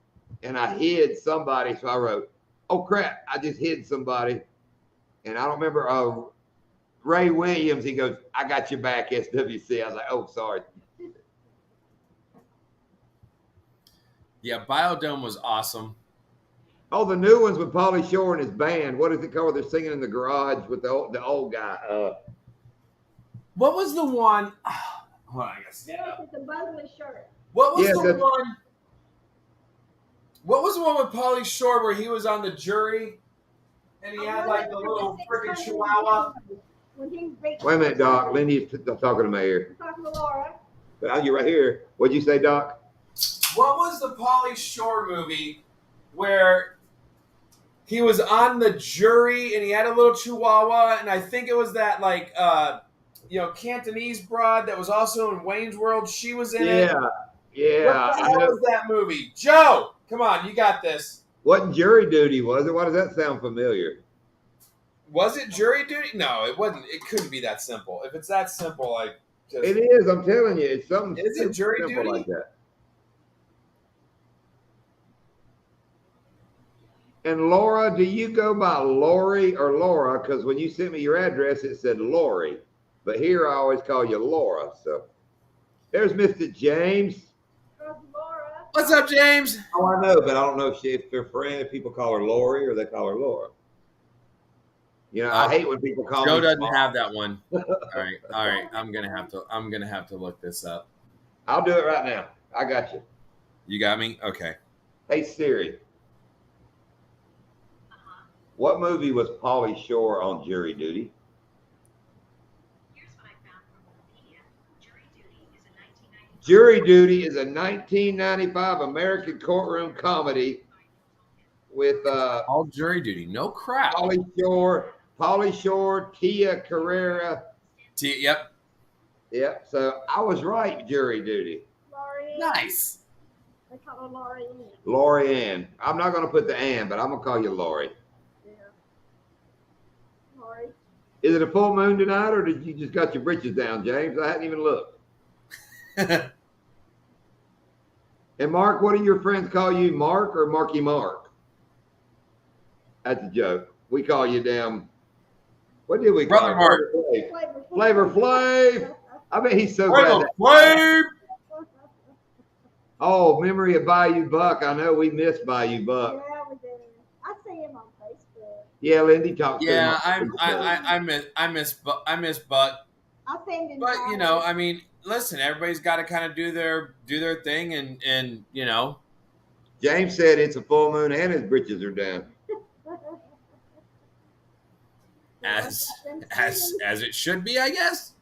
and I hid somebody. So I wrote, oh, crap, I just hid somebody. And I don't remember Ray Williams. He goes, I got your back, SWC. I was like, oh, sorry. Yeah, Biodome was awesome. Oh, the new ones with Pauly Shore and his band. What is it called? They're singing in the garage with the old guy. What was the one? Hold on, I guess. It's a Bubbly shirt. What was the one? What was the one with Pauly Shore where he was on the jury and he had like the little freaking chihuahua? Wait a minute, Doc. Lindy's talking to me here. I'm talking to Laura. You're right here. What'd you say, Doc? What was the Pauly Shore movie where he was on the jury and he had a little chihuahua, and I think it was that like Cantonese broad that was also in Wayne's World. She was in it. Yeah. What the hell was that movie? Joe, come on, you got this. What Jury Duty was it? Why does that sound familiar? Was it Jury Duty? No, it wasn't. It couldn't be that simple. If it's that simple, it is. I'm telling you, it's something. Is it Jury Duty like that? And Laura, do you go by Lori or Laura? Because when you sent me your address, it said Lori. But here I always call you Laura. So there's Mr. James. Laura. What's up, James? Oh, I know, but I don't know if they're friends. People call her Lori or they call her Laura. You know, I hate when people call Joe me. Joe doesn't have that one. All right. I'm gonna have to look this up. I'll do it right now. I got you. You got me? Okay. Hey Siri. What movie was Pauly Shore on Jury Duty? Here's what I found from Wikipedia. Jury Duty is a 1995 American courtroom comedy with all Jury Duty. No crap. Pauly Shore, Tia Carrere. Yep. Yep. So I was right. Jury Duty. Laurie. Nice. They call her Laurie Ann. Laurie Ann. I'm not going to put the Ann, but I'm going to call you Laurie. Is it a full moon tonight, or did you just got your britches down, James? I hadn't even looked. And Mark, what do your friends call you, Mark or Marky Mark? That's a joke. We call you damn. What did we call Brother Mark? Flavor Flav. I bet he's so Flavor glad. Flav. Oh, memory of Bayou Buck. I know we miss Bayou Buck. Yeah, we do. I see him on Facebook. Yeah, Lindy talks to him. Yeah, I miss Buck. I send him. But you know, I mean, listen, everybody's got to kind of do their thing, and you know. James said it's a full moon and his britches are down. As it should be, I guess.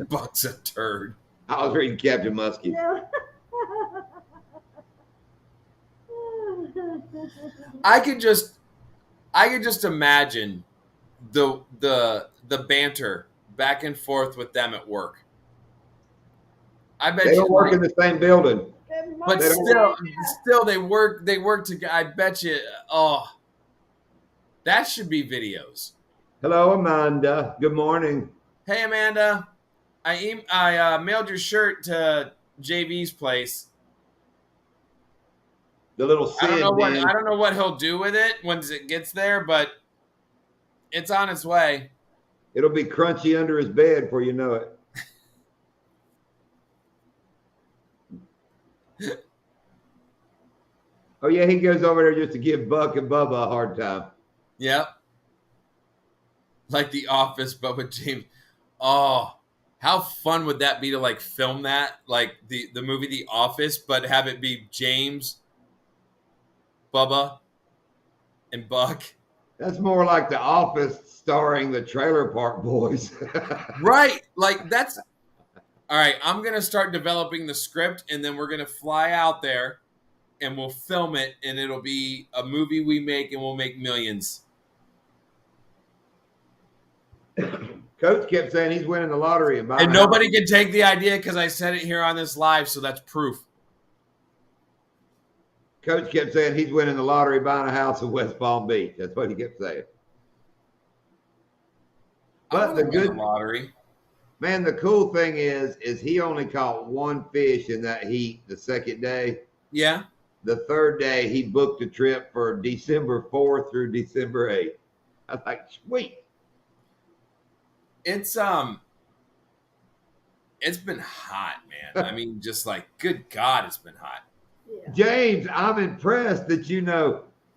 Buck's a turd. I was reading Captain Muskie. Yeah. I could just imagine the banter back and forth with them at work. I bet they don't work in the same building. But still they work together. I bet you. Oh, that should be videos. Hello, Amanda. Good morning. Hey, Amanda. I mailed your shirt to JV's place. The little I don't know what he'll do with it once it gets there, but it's on its way. It'll be crunchy under his bed before you know it. Oh, yeah, he goes over there just to give Buck and Bubba a hard time. Yep. Like The Office, but with James. Oh, how fun would that be to like film that? Like the movie The Office, but have it be James, Bubba, and Buck. That's more like The Office starring the Trailer Park Boys. Right. Like that's all right. I'm going to start developing the script and then we're going to fly out there and we'll film it and it'll be a movie we make and we'll make millions. Coach kept saying he's winning the lottery. And nobody can take the idea because I said it here on this live, so that's proof. Coach kept saying he's winning the lottery buying a house in West Palm Beach. That's what he kept saying. But the good lottery. Man, the cool thing is he only caught one fish in that heat the second day. Yeah. The third day, he booked a trip for December 4th through December 8th. I was like, sweet. It's been hot, man. I mean, just like, good God, it's been hot. Yeah. James, I'm impressed that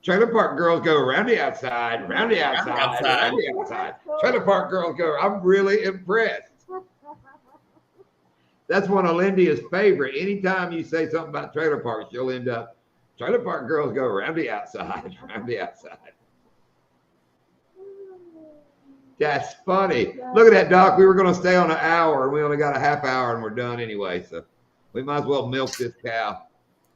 Trailer Park girls go around the outside, around the outside, around the outside. Trailer Park girls go. I'm really impressed. That's one of Lindy's favorite. Anytime you say something about trailer parks, you'll end up, trailer park girls go around the outside, around the outside. That's funny. Look at that, Doc. We were going to stay on an hour, and we only got a half hour, and we're done anyway. So we might as well milk this cow.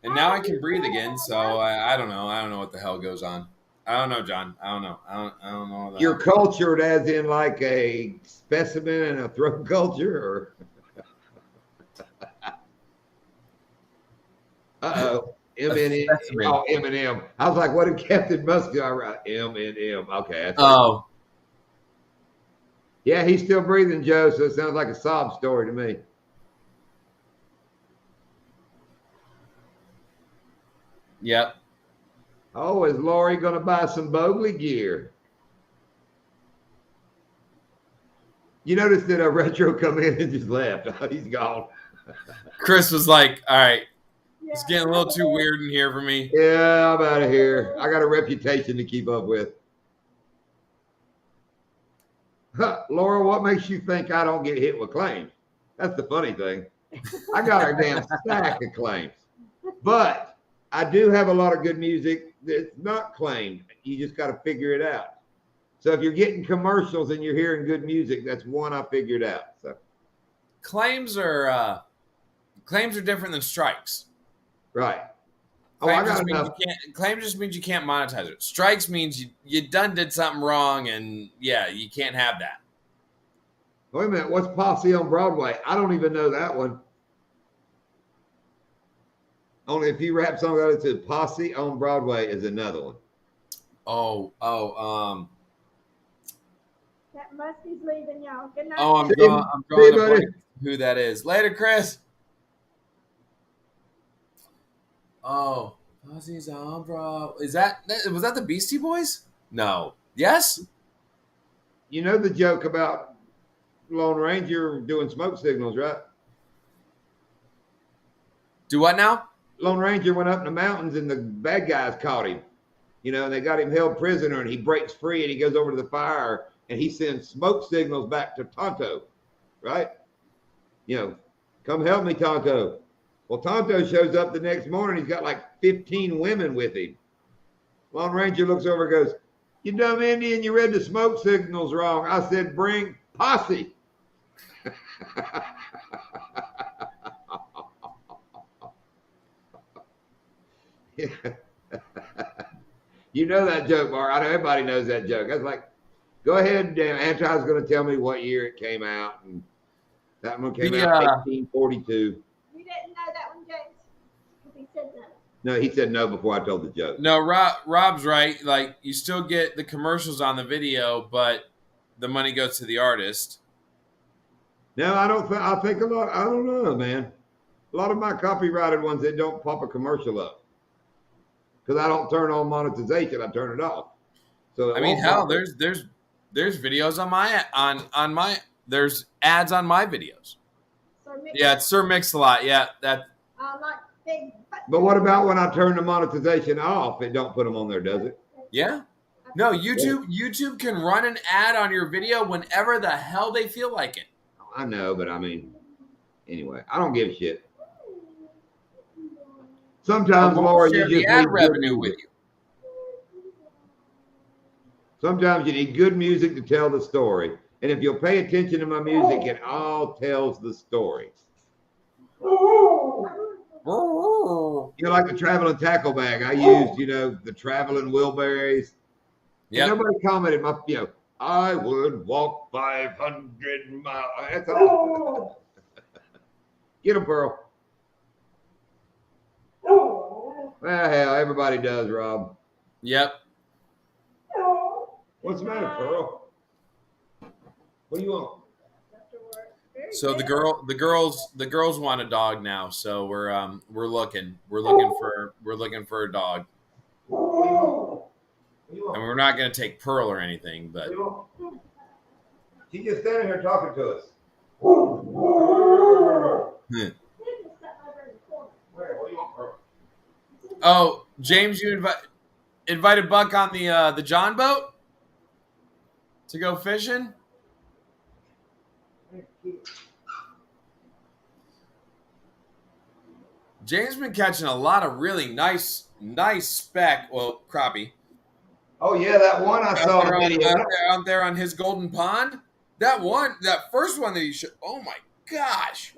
And now I can breathe again, so I don't know. I don't know what the hell goes on. I don't know, John. I don't know. I don't know. You're cultured as in like a specimen in a throat culture, or? Uh-oh. M&M. Oh, M&M. I was like, what did Captain Musk do? I wrote M&M. Okay. That's oh. Yeah, he's still breathing, Joe, so it sounds like a sob story to me. Yep. Oh, is Lori going to buy some Bogley gear? You noticed that a retro come in and just left. Oh, he's gone. Chris was like, all right, it's getting a little too weird in here for me. Yeah, I'm out of here. I got a reputation to keep up with. Huh, Laura, what makes you think I don't get hit with claims? That's the funny thing. I got a damn stack of claims. But I do have a lot of good music that's not claimed. You just got to figure it out. So if you're getting commercials and you're hearing good music, that's one I figured out. So claims are different than strikes. Right. Claims just means you can't monetize it. Strikes means you done did something wrong, and yeah, you can't have that. Wait a minute. What's Posse on Broadway? I don't even know that one. Only if you rap song out to Posse on Broadway is another one. That Muskie's leaving, y'all. Good night. Oh, I'm going to blank who that is. Later, Chris. Oh, Posse's on Broadway. Was that the Beastie Boys? No. Yes? You know the joke about Lone Ranger doing smoke signals, right? Do what now? Lone Ranger went up in the mountains and the bad guys caught him. You know, and they got him held prisoner and he breaks free and he goes over to the fire and he sends smoke signals back to Tonto, right? You know, come help me, Tonto. Well, Tonto shows up the next morning. He's got like 15 women with him. Lone Ranger looks over and goes, "You dumb Indian, you read the smoke signals wrong. I said bring Posse." Yeah. You know that joke, Mark. I know everybody knows that joke. I was like, go ahead, Anti's going to tell me what year it came out. And that one came out in 1842. You didn't know that one, James? Because he said no. No, he said no before I told the joke. No, Rob's right. Like, you still get the commercials on the video, but the money goes to the artist. No, I think a lot. I don't know, man. A lot of my copyrighted ones, they don't pop a commercial up. Because I don't turn on monetization, I turn it off. So I mean, hell, there's There's videos on my there's ads on my videos. Yeah, it's Sir Mix-a-Lot. Yeah, that. Like big. But what about when I turn the monetization off? It don't put them on there, does it? Yeah. No, YouTube can run an ad on your video whenever the hell they feel like it. I know, but I mean, anyway, I don't give a shit. Sometimes, Laura, you just ad need revenue with you. Sometimes you need good music to tell the story. And if you'll pay attention to my music, it all tells the story. You know, like the traveling tackle bag. I used, the traveling wheelbarrows. Yeah. Nobody commented I would walk 500 miles. That's all. Get him, Pearl. Well, hell, everybody does, Rob. Yep. What's the matter, Pearl? What do you want? So the girls want a dog now. So we're looking for a dog. And we're not going to take Pearl or anything, but she's just standing here talking to us. Oh, James, you invited Buck on the John boat to go fishing. James been catching a lot of really nice speck, crappie. Oh yeah, that one I saw on video. Out there on his golden pond. That first one that he showed. Oh my gosh!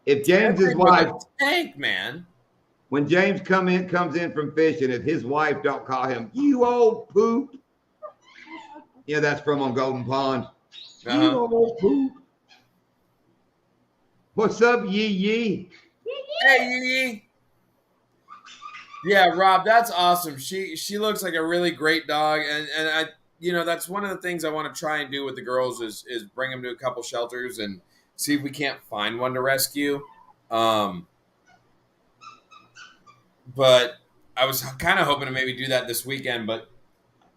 If James's wife tank, man. When James comes in from fishing, if his wife don't call him "you old poop," that's from on Golden Pond. Uh-huh. You old poop. What's up, Yee Yee? Hey, Yee Yee. Yeah, Rob, that's awesome. She looks like a really great dog, and I, that's one of the things I want to try and do with the girls is bring them to a couple shelters and see if we can't find one to rescue. But I was kind of hoping to maybe do that this weekend, but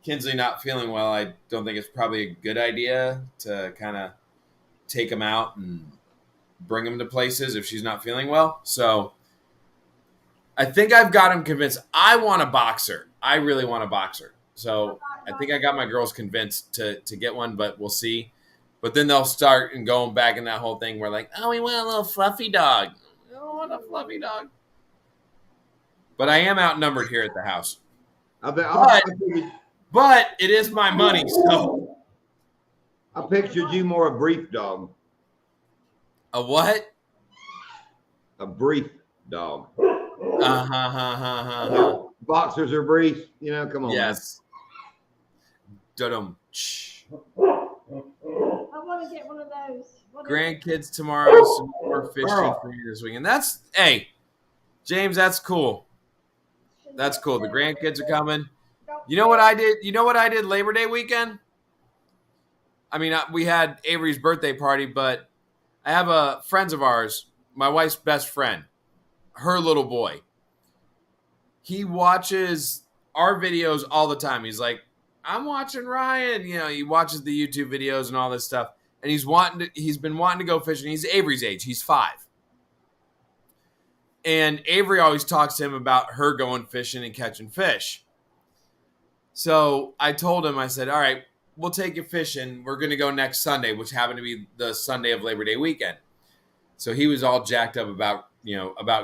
Kinsley not feeling well, I don't think it's probably a good idea to kind of take him out and bring him to places if she's not feeling well. So I think I've got him convinced. I want a boxer. I really want a boxer. So I think I got my girls convinced to get one, but we'll see. But then they'll start and going back in that whole thing where like, oh, we want a little fluffy dog. I don't want a fluffy dog. But I am outnumbered here at the house. But it is my money, so. I pictured you more a brief dog. A what? A brief dog. Boxers are brief, come on. Yes. Dum. I want to get one of those. Grandkids tomorrow, some more fishing for you this weekend. Hey, James, that's cool. That's cool. The grandkids are coming. You know what I did? You know what I did Labor Day weekend? I mean, we had Avery's birthday party, but I have friends of ours, my wife's best friend, her little boy. He watches our videos all the time. He's like, I'm watching Ryan. He watches the YouTube videos and all this stuff. And he's been wanting to go fishing. He's Avery's age. He's 5. And Avery always talks to him about her going fishing and catching fish. So I told him, I said, all right, we'll take you fishing. We're going to go next Sunday, which happened to be the Sunday of Labor Day weekend. So he was all jacked up about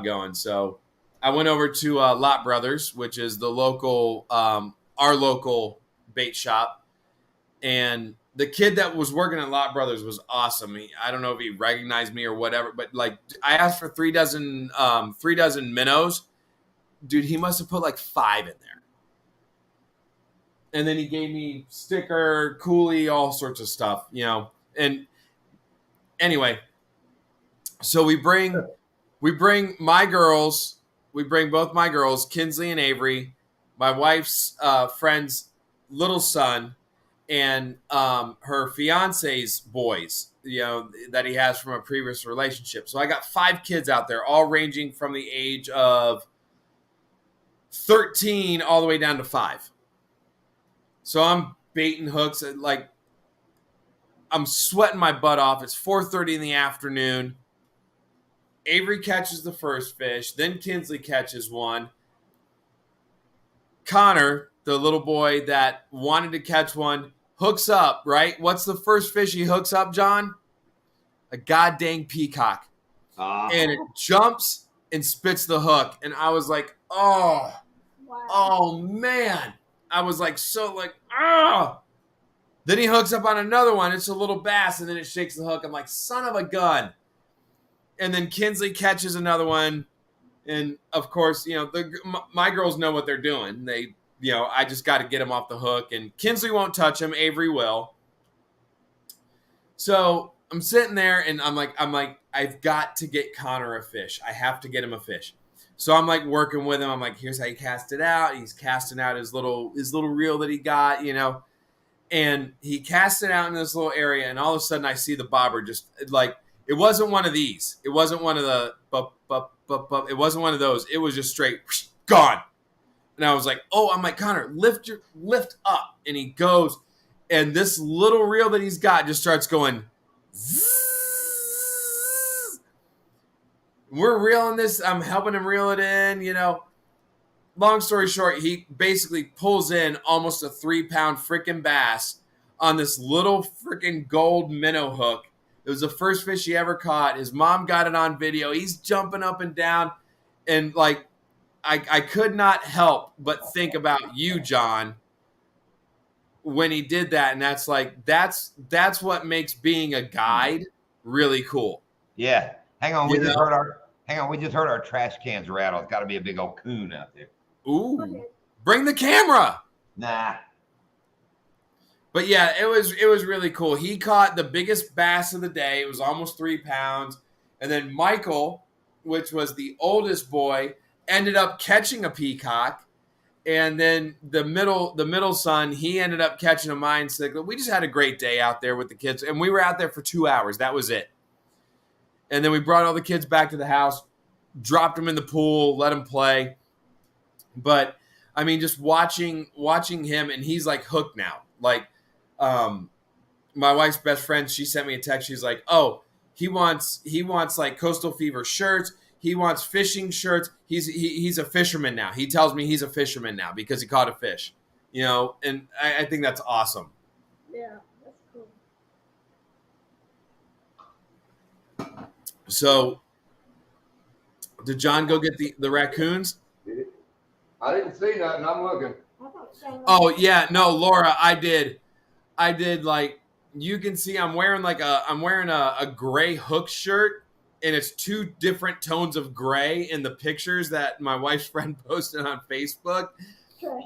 going. So I went over to Lot Brothers, which is the local, our local bait shop. And the kid that was working at Lot Brothers was awesome. I don't know if he recognized me or whatever, but like I asked for 3 dozen minnows. Dude, he must have put like 5 in there. And then he gave me sticker, coolie, all sorts of stuff, And anyway, so we bring my girls, both my girls, Kinsley and Avery, my wife's friend's little son, and her fiance's boys, that he has from a previous relationship. So I got 5 kids out there, all ranging from the age of 13 all the way down to 5. So baiting hooks. Like, I'm sweating my butt off. It's 4:30 in the afternoon. Avery catches the first fish. Then Kinsley catches one. Connor, the little boy that wanted to catch one, hooks up, right? What's the first fish he hooks up, John? A goddamn peacock. And it jumps and spits the hook. And I was like, oh, Wow. oh, man. I was like, so like, ah. Then he hooks up on another one. It's a little bass, and then it shakes the hook. I'm like, son of a gun. And then Kinsley catches another one. And, of course, you know, my girls know what they're doing. They, you know, I just got to get them off the hook. And Kinsley won't touch him. Avery will. So I'm sitting there, and I'm like, I've got to get Connor a fish. I have to get him a fish. So I'm like working with him. I'm like, here's how you cast it out. He's casting out his little reel that he got, you know. And he casts it out in this little area, and all of a sudden I see the bobber just like, it wasn't one of these. It wasn't one of the it wasn't one of those. It was just straight gone. And I was like, oh, I'm like, Connor, lift up. And he goes, and this little reel that he's got just starts going zzz. We're reeling this. I'm helping him reel it in, you know. Long story short, he basically pulls in almost a 3-pound freaking bass on this little freaking gold minnow hook. It was the first fish he ever caught. His mom got it on video. He's jumping up and down. And, like, I could not help but think about you, John, when he did that. And that's like, that's what makes being a guide really cool. Yeah. Hang on. We just heard our trash cans rattle. It's got to be a big old coon out there. Ooh. Bring the camera. Nah. But yeah, it was really cool. He caught the biggest bass of the day. It was almost 3 pounds. And then Michael, which was the oldest boy, ended up catching a peacock. And then the middle son, he ended up catching a mine cichlid. We just had a great day out there with the kids. And we were out there for 2 hours. That was it. And then we brought all the kids back to the house, dropped them in the pool, let them play. But, I mean, just watching him, and he's, like, hooked now. Like, my wife's best friend, she sent me a text. She's like, oh, he wants like, Coastal Fever shirts. He wants fishing shirts. He's a fisherman now. He tells me he's a fisherman now because he caught a fish. You know, and I think that's awesome. Yeah, that's cool. So, did John go get the raccoons? I didn't see nothing. I'm looking. Oh yeah, no, Laura, I did. Like, you can see I'm wearing a gray hook shirt, and it's 2 different tones of gray in the pictures that my wife's friend posted on Facebook.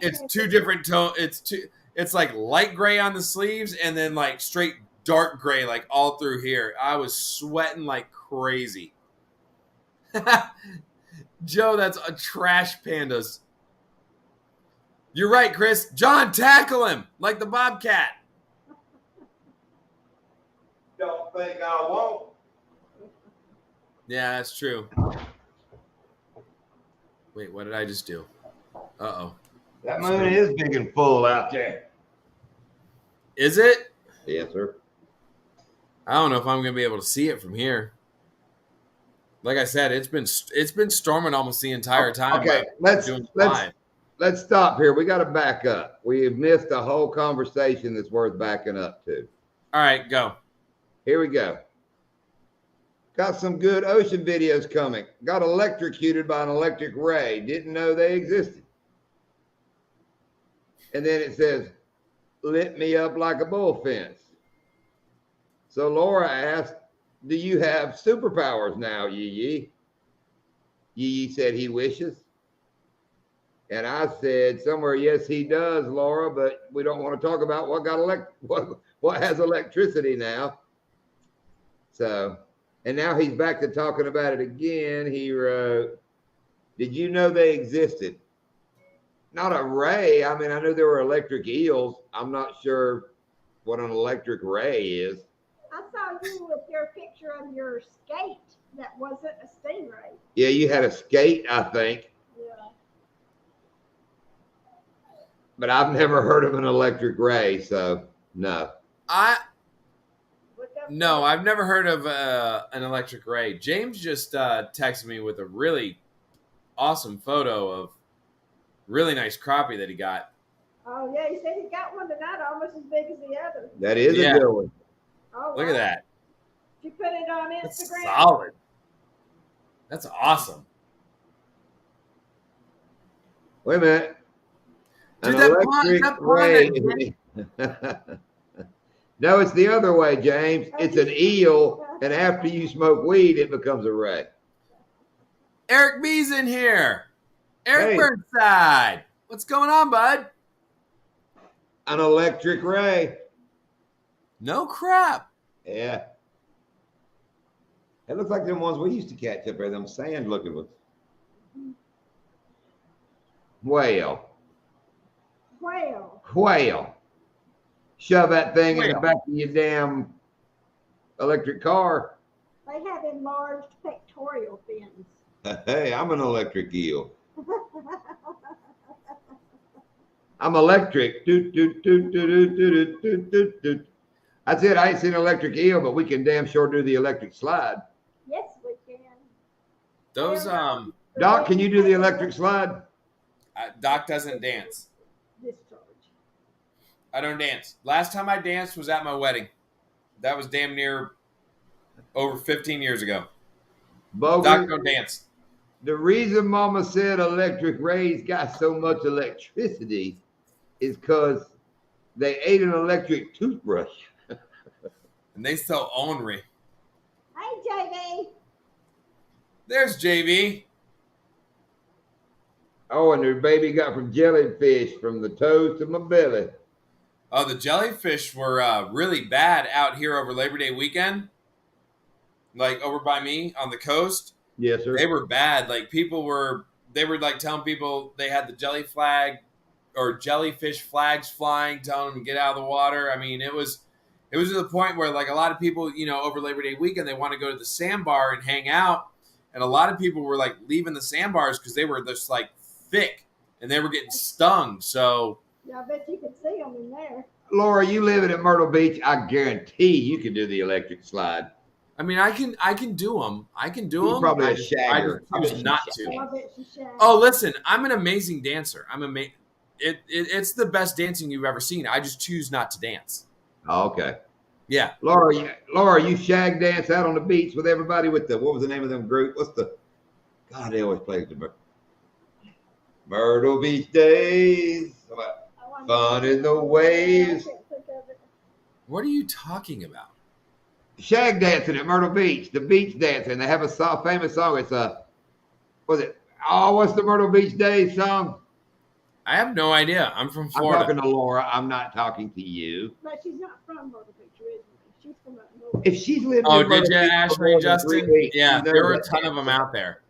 It's 2 different tones. It's like light gray on the sleeves, and then like straight dark gray like all through here. I was sweating like crazy. Joe, that's a trash pandas. You're right, Chris. John, tackle him like the bobcat. Don't think I won't. Yeah, that's true. Wait, what did I just do? Uh-oh. That moon is big and full out there. Is it? Yes, sir. I don't know if I'm going to be able to see it from here. Like I said, it's been storming almost the entire time. Okay, let's stop here. We got to back up. We have missed a whole conversation that's worth backing up to. All right, go. Here we go. Got some good ocean videos coming. Got electrocuted by an electric ray. Didn't know they existed. And then it says, lit me up like a bull fence. So Laura asked, do you have superpowers now, Yee? Yee said he wishes. And I said somewhere, yes, he does, Laura, but we don't want to talk about what has electricity now. So, and now he's back to talking about it again. He wrote, did you know they existed? Not a ray. I mean, I knew there were electric eels. I'm not sure what an electric ray is. I saw you with your picture of your skate that wasn't a stingray. Yeah, you had a skate, I think. Yeah. but I've never heard of an electric ray, so no. No, I've never heard of an electric ray. James just texted me with a really awesome photo of really nice crappie that he got. Oh yeah, he said he got one tonight, almost as big as the other. That is a good one. Oh, Look at that. Did you put it on Instagram? That's solid. That's awesome. Wait a minute. Dude, An that ray. No, it's the other way, James. It's an eel, and after you smoke weed, it becomes a ray. Eric B's in here. Eric Hey. Burnside. What's going on, bud? An electric ray. No crap. Yeah. It looks like them ones we used to catch up there, them sand-looking ones. Whale. Shove that thing in the Whale. back of your damn electric car. They have enlarged pectoral fins. Hey, I'm an electric eel. I'm electric. Doot, doot, doot, doot, doot, doot, doot, doot, doot. That's it. I ain't seen an electric eel, but we can damn sure do the electric slide. Yes, we can. Those Doc, can you do the electric slide? Doc doesn't dance. Discharge. I don't dance. Last time I danced was at my wedding. That was damn near over 15 years ago. Bogus. Doc don't dance. The reason Mama said electric rays got so much electricity is because they ate an electric toothbrush. And they so ornery. Hey, JV. There's JV. Oh, and their baby got from jellyfish from the toes to my belly. Oh, the jellyfish were really bad out here over Labor Day weekend. Like over by me on the coast. Yes, sir. They were bad. Like they were like telling people they had the jellyfish flags flying, telling them to get out of the water. I mean, it was to the point where like a lot of people, over Labor Day weekend, they want to go to the sandbar and hang out. And a lot of people were like leaving the sandbars because they were just like thick and they were getting stung. So Yeah, I bet you can see them in there. Laura, you living at Myrtle Beach, I guarantee you can do the electric slide. I mean, I can do them. I can do You're them. probably a I just shagger. choose not Oh, to. I bet she shall. Oh, listen, I'm an amazing dancer. It's the best dancing you've ever seen. I just choose not to dance. Oh, okay. Yeah. Laura, you shag dance out on the beach with everybody with what was the name of them group? God, they always play the Myrtle Beach Days. Fun in the waves. What are you talking about? Shag dancing at Myrtle Beach, the beach dancing. They have a famous song. It's what's the Myrtle Beach Days song? I have no idea. I'm from I'm Florida. talking to Laura. I'm not talking to you. But she's not from Myrtle Beach originally. She's from up north. If she's lived Oh, in Myrtle did you, Beach for Ashley more and than 3 Justin? weeks, Yeah, you know there were a that ton of them out there.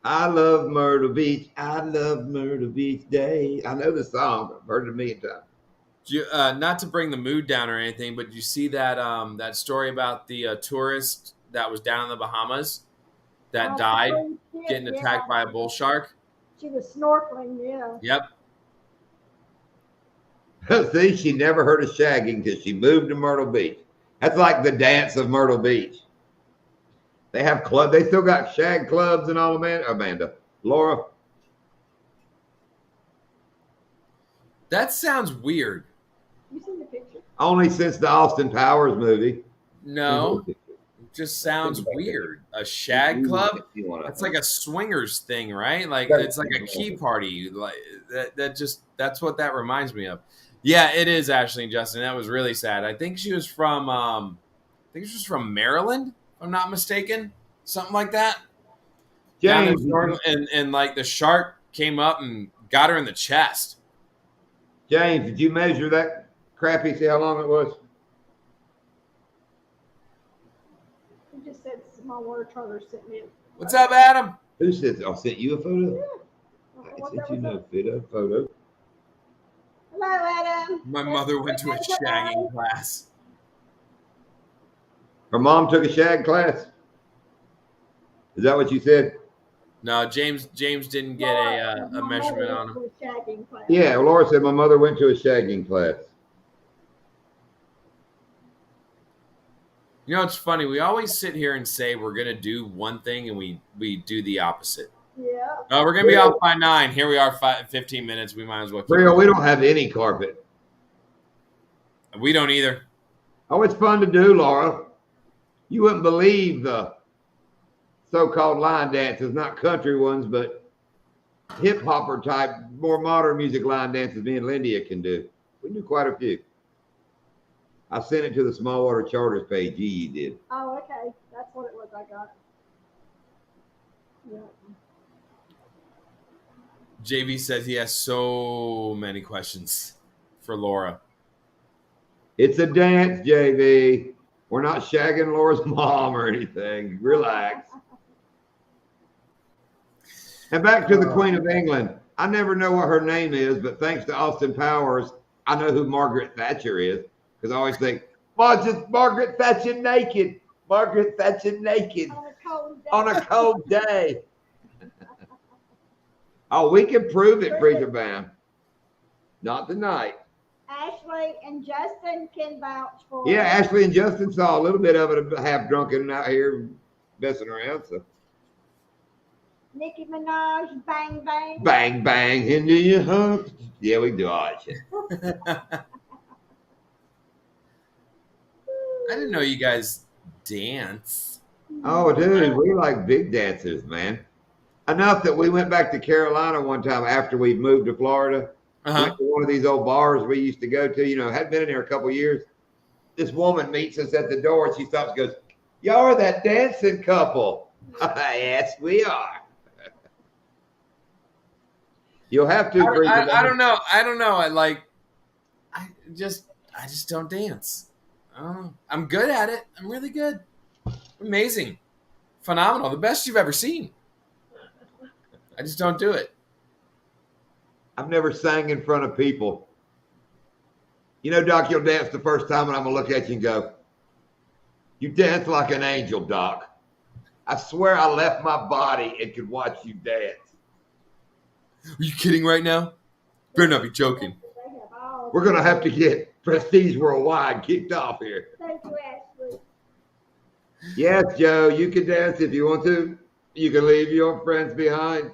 I love Myrtle Beach. I love Myrtle Beach Day. I know the song. I've heard it a million times. Not to bring the mood down or anything, but you see that that story about the tourist that was down in the Bahamas that died getting attacked by a bull shark? She was snorkeling, yeah. Yep. See, she never heard of shagging because she moved to Myrtle Beach. That's like the dance of Myrtle Beach. They have club. They still got shag clubs and all. Amanda, Laura. That sounds weird. You seen the picture? Only since the Austin Powers movie. No, it just sounds weird. A shag club? That's like a swingers thing, right? Like it's like a key party. Like that's what that reminds me of. Yeah, it is, Ashley and Justin. That was really sad. I think she was from Maryland, if I'm not mistaken. Something like that. James, and like the shark came up and got her in the chest. James, did you measure that crappie? See how long it was? He just said small water trawler sitting in. What's up, Adam? Who said? I sent you a photo. I What sent that you was no photo. Hello, Adam. My mother went to a shagging class. Her mom took a shag class. Is that what you said? No, James didn't get a measurement on him. Yeah, Laura said my mother went to a shagging class. You know, it's funny. We always sit here and say we're gonna do one thing, and we do the opposite. Yeah. Oh, we're gonna be off by 9. Here we are, 15 minutes. We might as well. Real, we don't have any carpet. We don't either. Oh, it's fun to do, Laura. You wouldn't believe the so-called line dances, not country ones, but hip-hopper type, more modern music line dances me and Lindia can do. We do quite a few. I sent it to the Small Water Charters page. Gee, did. Oh, okay. That's what it was I got. Yeah. JV says he has so many questions for Laura. It's a dance, JV. We're not shagging Laura's mom or anything. Relax. And back to the Queen of England. I never know what her name is, but thanks to Austin Powers, I know who Margaret Thatcher is. Because I always think, just Margaret Thatcher naked. Margaret Thatcher naked. On a cold day. Oh, we can prove it, Freezer Bam. Not tonight. Ashley and Justin can vouch for Yeah, it. Ashley and Justin saw a little bit of it, half drunken out here messing around. So Nicki Minaj, bang, bang. bang, bang, into your heart. Yeah, we can do all that shit. I didn't know you guys dance. Oh, dude, we like big dancers, man. Enough that we went back to Carolina one time after we moved to Florida. Went to one of these old bars we used to go to. You know, hadn't been in there a couple of years. This woman meets us at the door, and she stops and goes, "Y'all are that dancing couple." Yes, we are. You'll have to. I don't know. I just don't dance. I don't know. I'm good at it. I'm really good. Amazing. Phenomenal. The best you've ever seen. I just don't do it. I've never sang in front of people. You know, Doc, you'll dance the first time, and I'm going to look at you and go, "You dance like an angel, Doc. I swear I left my body and could watch you dance." Are you kidding right now? Better not be joking. We're going to have to get Prestige Worldwide kicked off here. Thank you, Ashley. Yes, Joe, you can dance if you want to. You can leave your friends behind.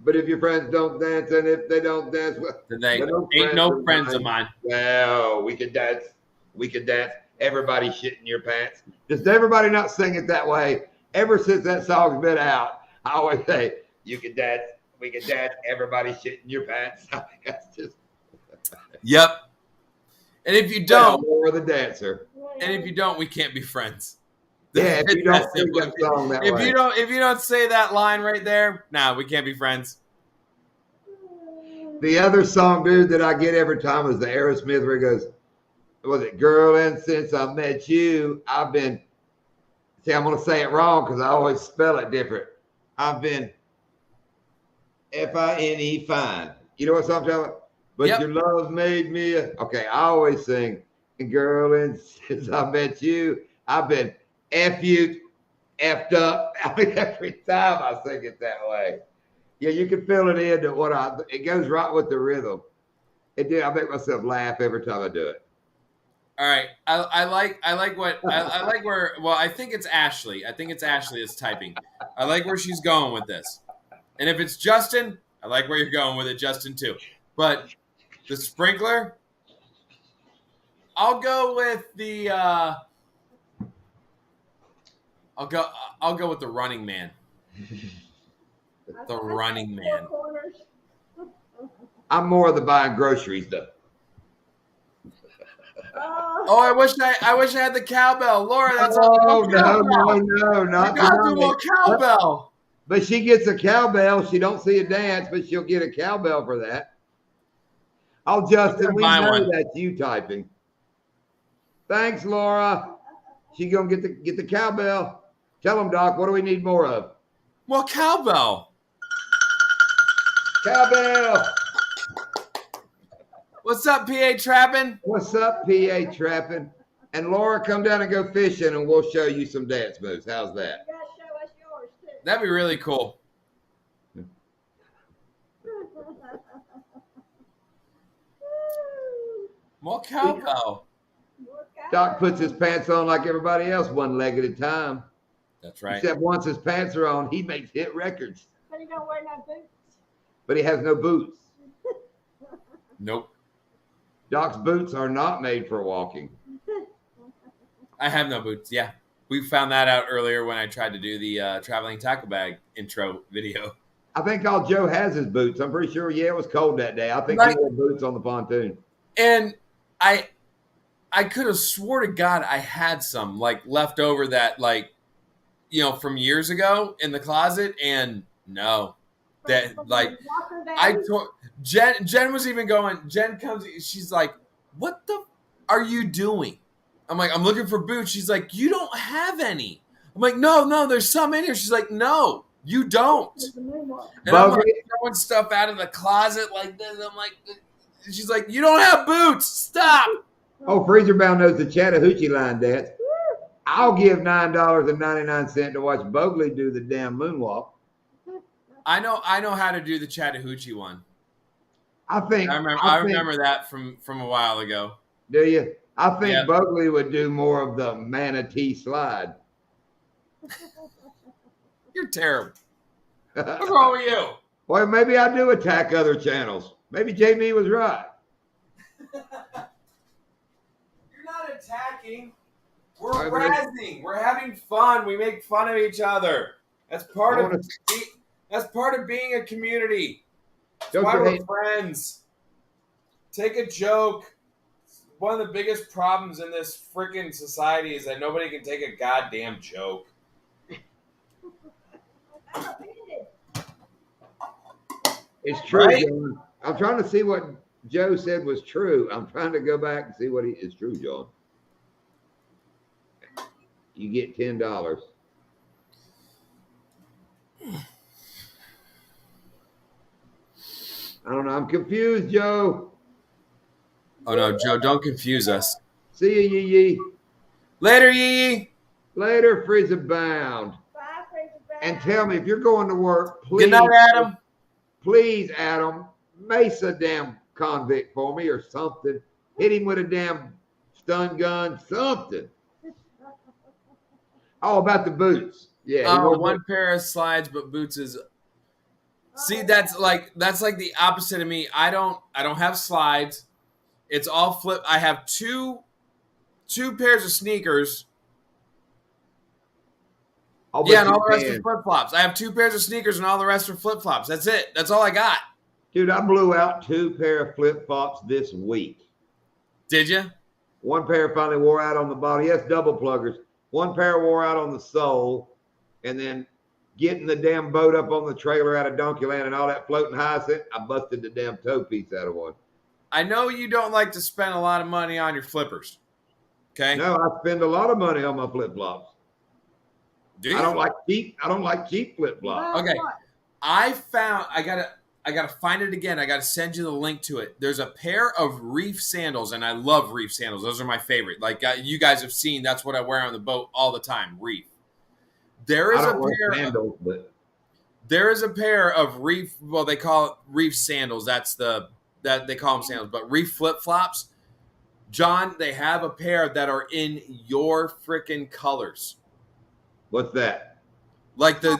But if your friends don't dance, and if they don't dance, well, then they ain't no friends of mine. Well, we can dance. We can dance. Everybody shitting your pants. Just everybody not sing it that way. Ever since that song's been out, I always say, you can dance. We can dance. Everybody shitting your pants. I think that's just. Yep. And if you don't, or the dancer. And if you don't, we can't be friends. Yeah, if you don't sing that song that way. If you don't say that line right there, we can't be friends. The other song, dude, that I get every time is the Aerosmith where it goes, was it "Girl, and since I met you, I've been." See, I'm gonna say it wrong because I always spell it different. I've been F-I-N-E fine. You know what song I'm talking about? But your love made me. Okay, I always sing, "And girl, and since I met you, I've been F-U, effed up." I mean, every time I sing it that way. Yeah, you can fill it in to it goes right with the rhythm. I make myself laugh every time I do it. All right, I like where. Well, I think it's Ashley. I think it's Ashley that's typing. I like where she's going with this. And if it's Justin, I like where you're going with it, Justin, too. But the sprinkler, I'll go with the. I'll go with the Running Man. The Running Man. I'm more of the buying groceries though. Oh, I wish I had the cowbell, Laura. That's no, not you gotta do more cowbell. But she gets a cowbell. She don't see a dance, but she'll get a cowbell for that. Oh, Justin, we know that's you typing. Thanks, Laura. She gonna get the cowbell. Tell them, Doc, what do we need more of? More cowbell. Cowbell. What's up, PA Trappin'? What's up, PA Trappin'? And Laura, come down and go fishing, and we'll show you some dance moves. How's that? You gotta show us yours too. That'd be really cool. More cowbell. Doc puts his pants on like everybody else, one leg at a time. That's right. Except once his pants are on, he makes hit records. But he don't wear no boots. But he has no boots. Nope. Doc's boots are not made for walking. I have no boots. Yeah. We found that out earlier when I tried to do the traveling tackle bag intro video. I think all Joe has his boots. I'm pretty sure, it was cold that day. I think he wore boots on the pontoon. And I could have swore to God I had some like left over that like, from years ago in the closet. And no, that like I told Jen was even going, Jen comes, she's like, what the are you doing? I'm like, I'm looking for boots. She's like, you don't have any. I'm like, no, there's some in here. She's like, no, you don't. And I'm like throwing stuff out of the closet like this. I'm like, she's like, you don't have boots. Stop. Oh, Freezer Bound knows the Chattahoochee line dance. I'll give $9.99 to watch Bogley do the damn moonwalk. I know how to do the Chattahoochee one. I remember that from a while ago. Do you? I think Bogley would do more of the manatee slide. You're terrible. What's wrong with you? Well, maybe I do attack other channels. Maybe Jamie was right. You're not attacking. We're razzing. We're having fun. We make fun of each other. That's part of being a community. That's why we're friends. Take a joke. One of the biggest problems in this freaking society is that nobody can take a goddamn joke. It's true, right? John. I'm trying to see what Joe said was true. I'm trying to go back and see what is true, John. You get $10. I don't know. I'm confused, Joe. Oh, no, Joe, don't confuse us. See you, Yee. Later, Yee. Later, Freezer Bound. Bye, Freezer Bound. And tell me, if you're going to work, please. Good night, Adam. Please, Adam, mace a damn convict for me or something. Hit him with a damn stun gun, something. Oh, about the boots. Yeah. One pair of slides, but boots is. See, that's like the opposite of me. I don't have slides. It's all flip. I have two pairs of sneakers. And all the rest are flip flops. I have 2 pairs of sneakers and all the rest are flip flops. That's it. That's all I got. Dude, I blew out 2 pair of flip flops this week. Did you? One pair finally wore out on the bottom. Yes, double pluggers. One pair wore out on the sole, and then getting the damn boat up on the trailer out of Donkey Land and all that floating hyacinth, I busted the damn toe piece out of one. I know you don't like to spend a lot of money on your flippers. Okay? No, I spend a lot of money on my flip flops. Do you? I don't like cheap flip flops. Okay. I gotta find it again. I gotta send you the link to it. There's a pair of Reef sandals, and I love Reef sandals. Those are my favorite. Like you guys have seen, that's what I wear on the boat all the time. Reef. There is a pair of Reef. Well, they call it Reef sandals. That they call them sandals, but Reef flip flops. John, they have a pair that are in your freaking colors. What's that? Like the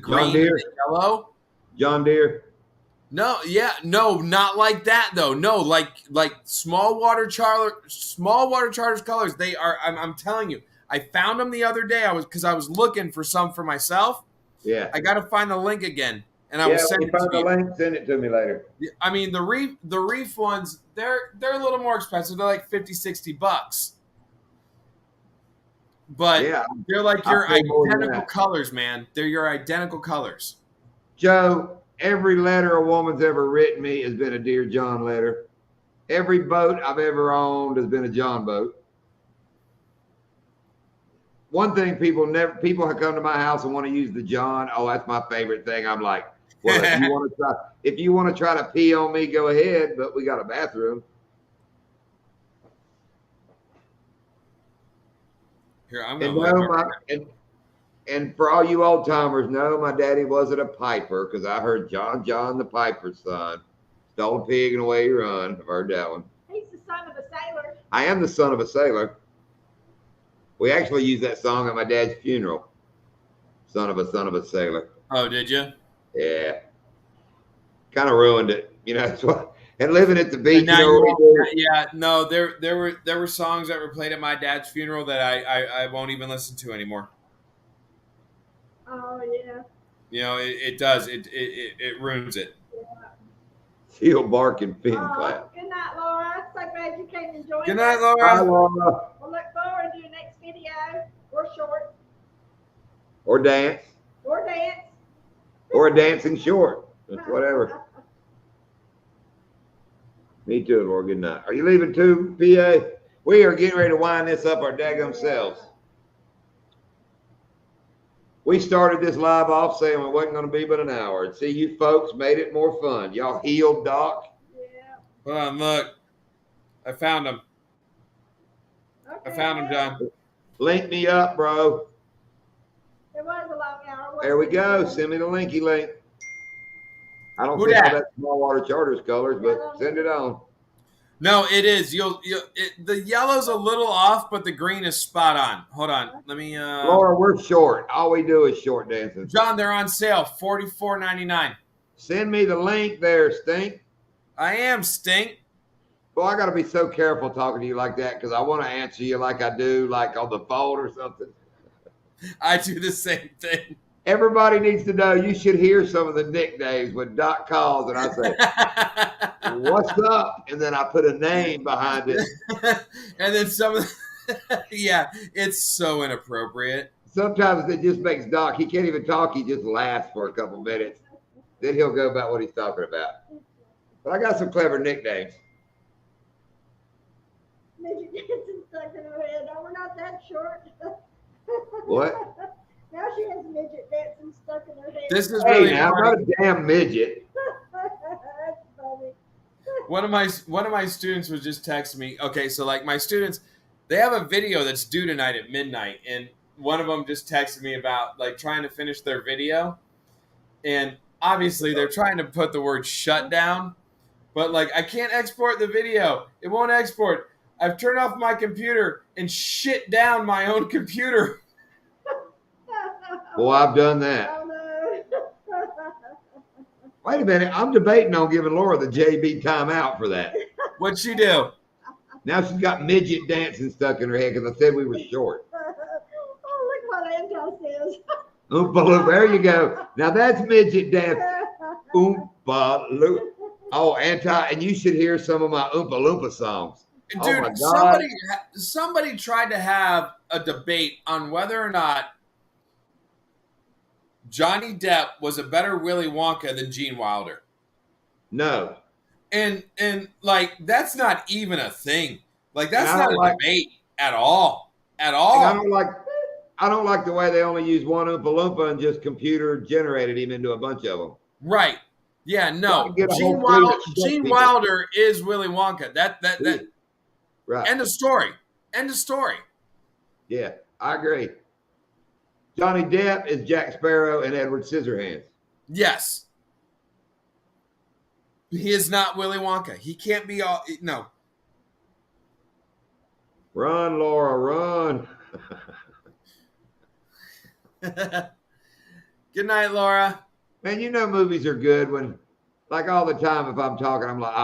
green and the yellow. John Deere. No, not like that though. No, like small water charters colors. They are. I'm telling you. I found them the other day. I was looking for some for myself. Yeah. I got to find the link again, and I will send it to you. Find the link. Send it to me later. I mean the reef ones. They're a little more expensive. They're like $50-$60. But they're like your identical colors, man. They're your identical colors. Joe, every letter a woman's ever written me has been a Dear John letter. Every boat I've ever owned has been a John boat. One thing people have come to my house and want to use the John. Oh, that's my favorite thing. I'm like, well, if you want to try to pee on me, go ahead. But we got a bathroom. Here, I'm and for all you old timers, no, my daddy wasn't a piper because I heard John the Piper's son Stole a pig and away you run. I've heard that one. He's the son of a sailor. I am the son of a sailor. We actually used that song at my dad's funeral. Son of a sailor. Oh, did you? Yeah. Kind of ruined it. You know, that's what. And living at the beach, yeah, no, there were songs that were played at my dad's funeral that I won't even listen to anymore. Oh yeah. You know, it does. It ruins it. Seal bark and fin clap. Good night, Laura. So glad you came and joined us. Good night, Laura. Bye, Laura. We'll look forward to your next video, or short, Or dance. or dance. Or a dancing short. It's whatever. Me too, Laura. Good night. Are you leaving too, PA? We are getting ready to wind this up our daggum selves. We started this live off saying it wasn't going to be but an hour. And see, you folks made it more fun. Y'all healed Doc. Yeah. Hold on, look. I found him. Okay. I found him, John. Link me up, bro. It was a long hour. There we go. Send me the linky link. I don't Who think dat? that's Small Water Charters colors, but send it on. No, it is. The yellow's a little off, but the green is spot on. Hold on. Let me Laura, we're short. All we do is short dancing. John, they're on sale. $44.99. Send me the link there, Stink. I am Stink. Well, I got to be so careful talking to you like that because I want to answer you like I do, like on the phone or something. I do the same thing. Everybody needs to know you should hear some of the nicknames when Doc calls and I say, "What's up?" And then I put a name behind it. And then some of yeah, it's so inappropriate. Sometimes it just makes Doc, he can't even talk. He just laughs for a couple minutes. Then he'll go about what he's talking about. But I got some clever nicknames. Midget dancing stuck in her head. Oh, we're not that short. What? Now she has midget dancing stuck in her head. This is Hey, really now, I'm funny. not a damn midget. That's funny. One of my students was just texting me. Okay, so like my students, they have a video that's due tonight at midnight, and one of them just texted me about like trying to finish their video, and obviously they're trying to put the word "shut down," but like I can't export the video. It won't export. I've turned off my computer and shit down my own computer. Boy, I've done that. Oh no. Wait a minute. I'm debating on giving Laura the JB timeout for that. What'd she do? Now she's got midget dancing stuck in her head because I said we were short. Oh, look what Angel says. Oompa loop. There you go. Now that's midget dance. Oompa loop. Oh, and you should hear some of my Oompa Loompa songs. Dude, Oh my God. somebody tried to have a debate on whether or not Johnny Depp was a better Willy Wonka than Gene Wilder. No. And like that's not even a thing. Like that's And I not don't a like- debate at all. At And all. I don't like the way they only use one Oompa Loompa and just computer generated him into a bunch of them. Right. Yeah, no. Get a whole fleet of Gene people. Wilder is Willy Wonka. That Right. end of story. End of story. Yeah, I agree. Johnny Depp is Jack Sparrow and Edward Scissorhands. Yes. He is not Willy Wonka. He can't be all no. Run, Laura, run. Good night, Laura. Man, you know movies are good when, like all the time, if I'm talking, I'm like,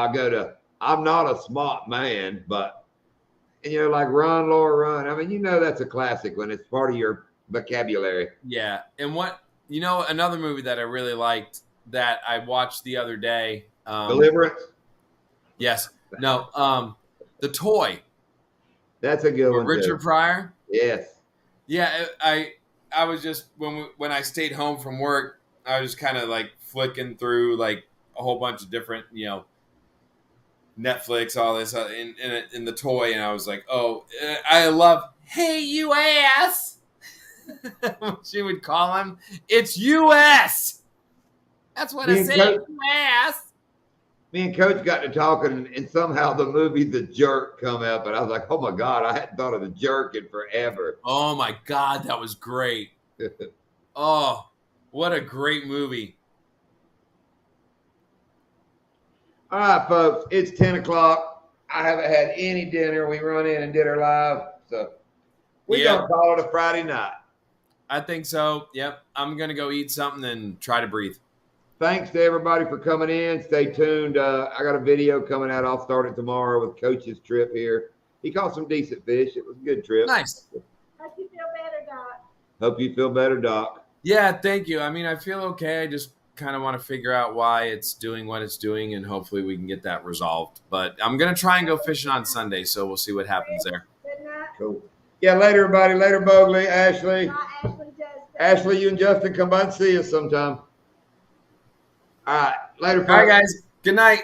I'm not a smart man, but, and you're like, run, Laura, run. I mean, you know that's a classic when it's part of your vocabulary. Yeah. And another movie that I really liked that I watched the other day. Deliverance? Yes. No. The Toy. That's a good one, Richard too. Pryor. Yes. Yeah. I was just, when I stayed home from work, I was just kind of like flicking through like a whole bunch of different, Netflix, all this in the Toy. And I was like, oh, I love, hey, you ass. She would call him, it's US. That's what I say, you ass. Me and Coach got to talking, and somehow the movie The Jerk come up, and I was like, oh, my God, I hadn't thought of The Jerk in forever. Oh, my God, that was great. Oh, what a great movie. All right, folks, it's 10 o'clock. I haven't had any dinner. We run in and did our live, so we're going to call it a Friday night. I think so. Yep. I'm going to go eat something and try to breathe. Thanks to everybody for coming in. Stay tuned. I got a video coming out. I'll start it tomorrow with Coach's trip here. He caught some decent fish. It was a good trip. Nice. Hope you feel better, Doc. Hope you feel better, Doc. Yeah, thank you. I mean, I feel okay. I just kind of want to figure out why it's doing what it's doing, and hopefully we can get that resolved. But I'm going to try and go fishing on Sunday, so we'll see what happens there. Good night. Cool. Yeah, later, everybody. Later, Bogley, Ashley. Bye, Ashley, Justin. Ashley, you and Justin come by and see us sometime. All right. Later, folks. All right, guys. Good night.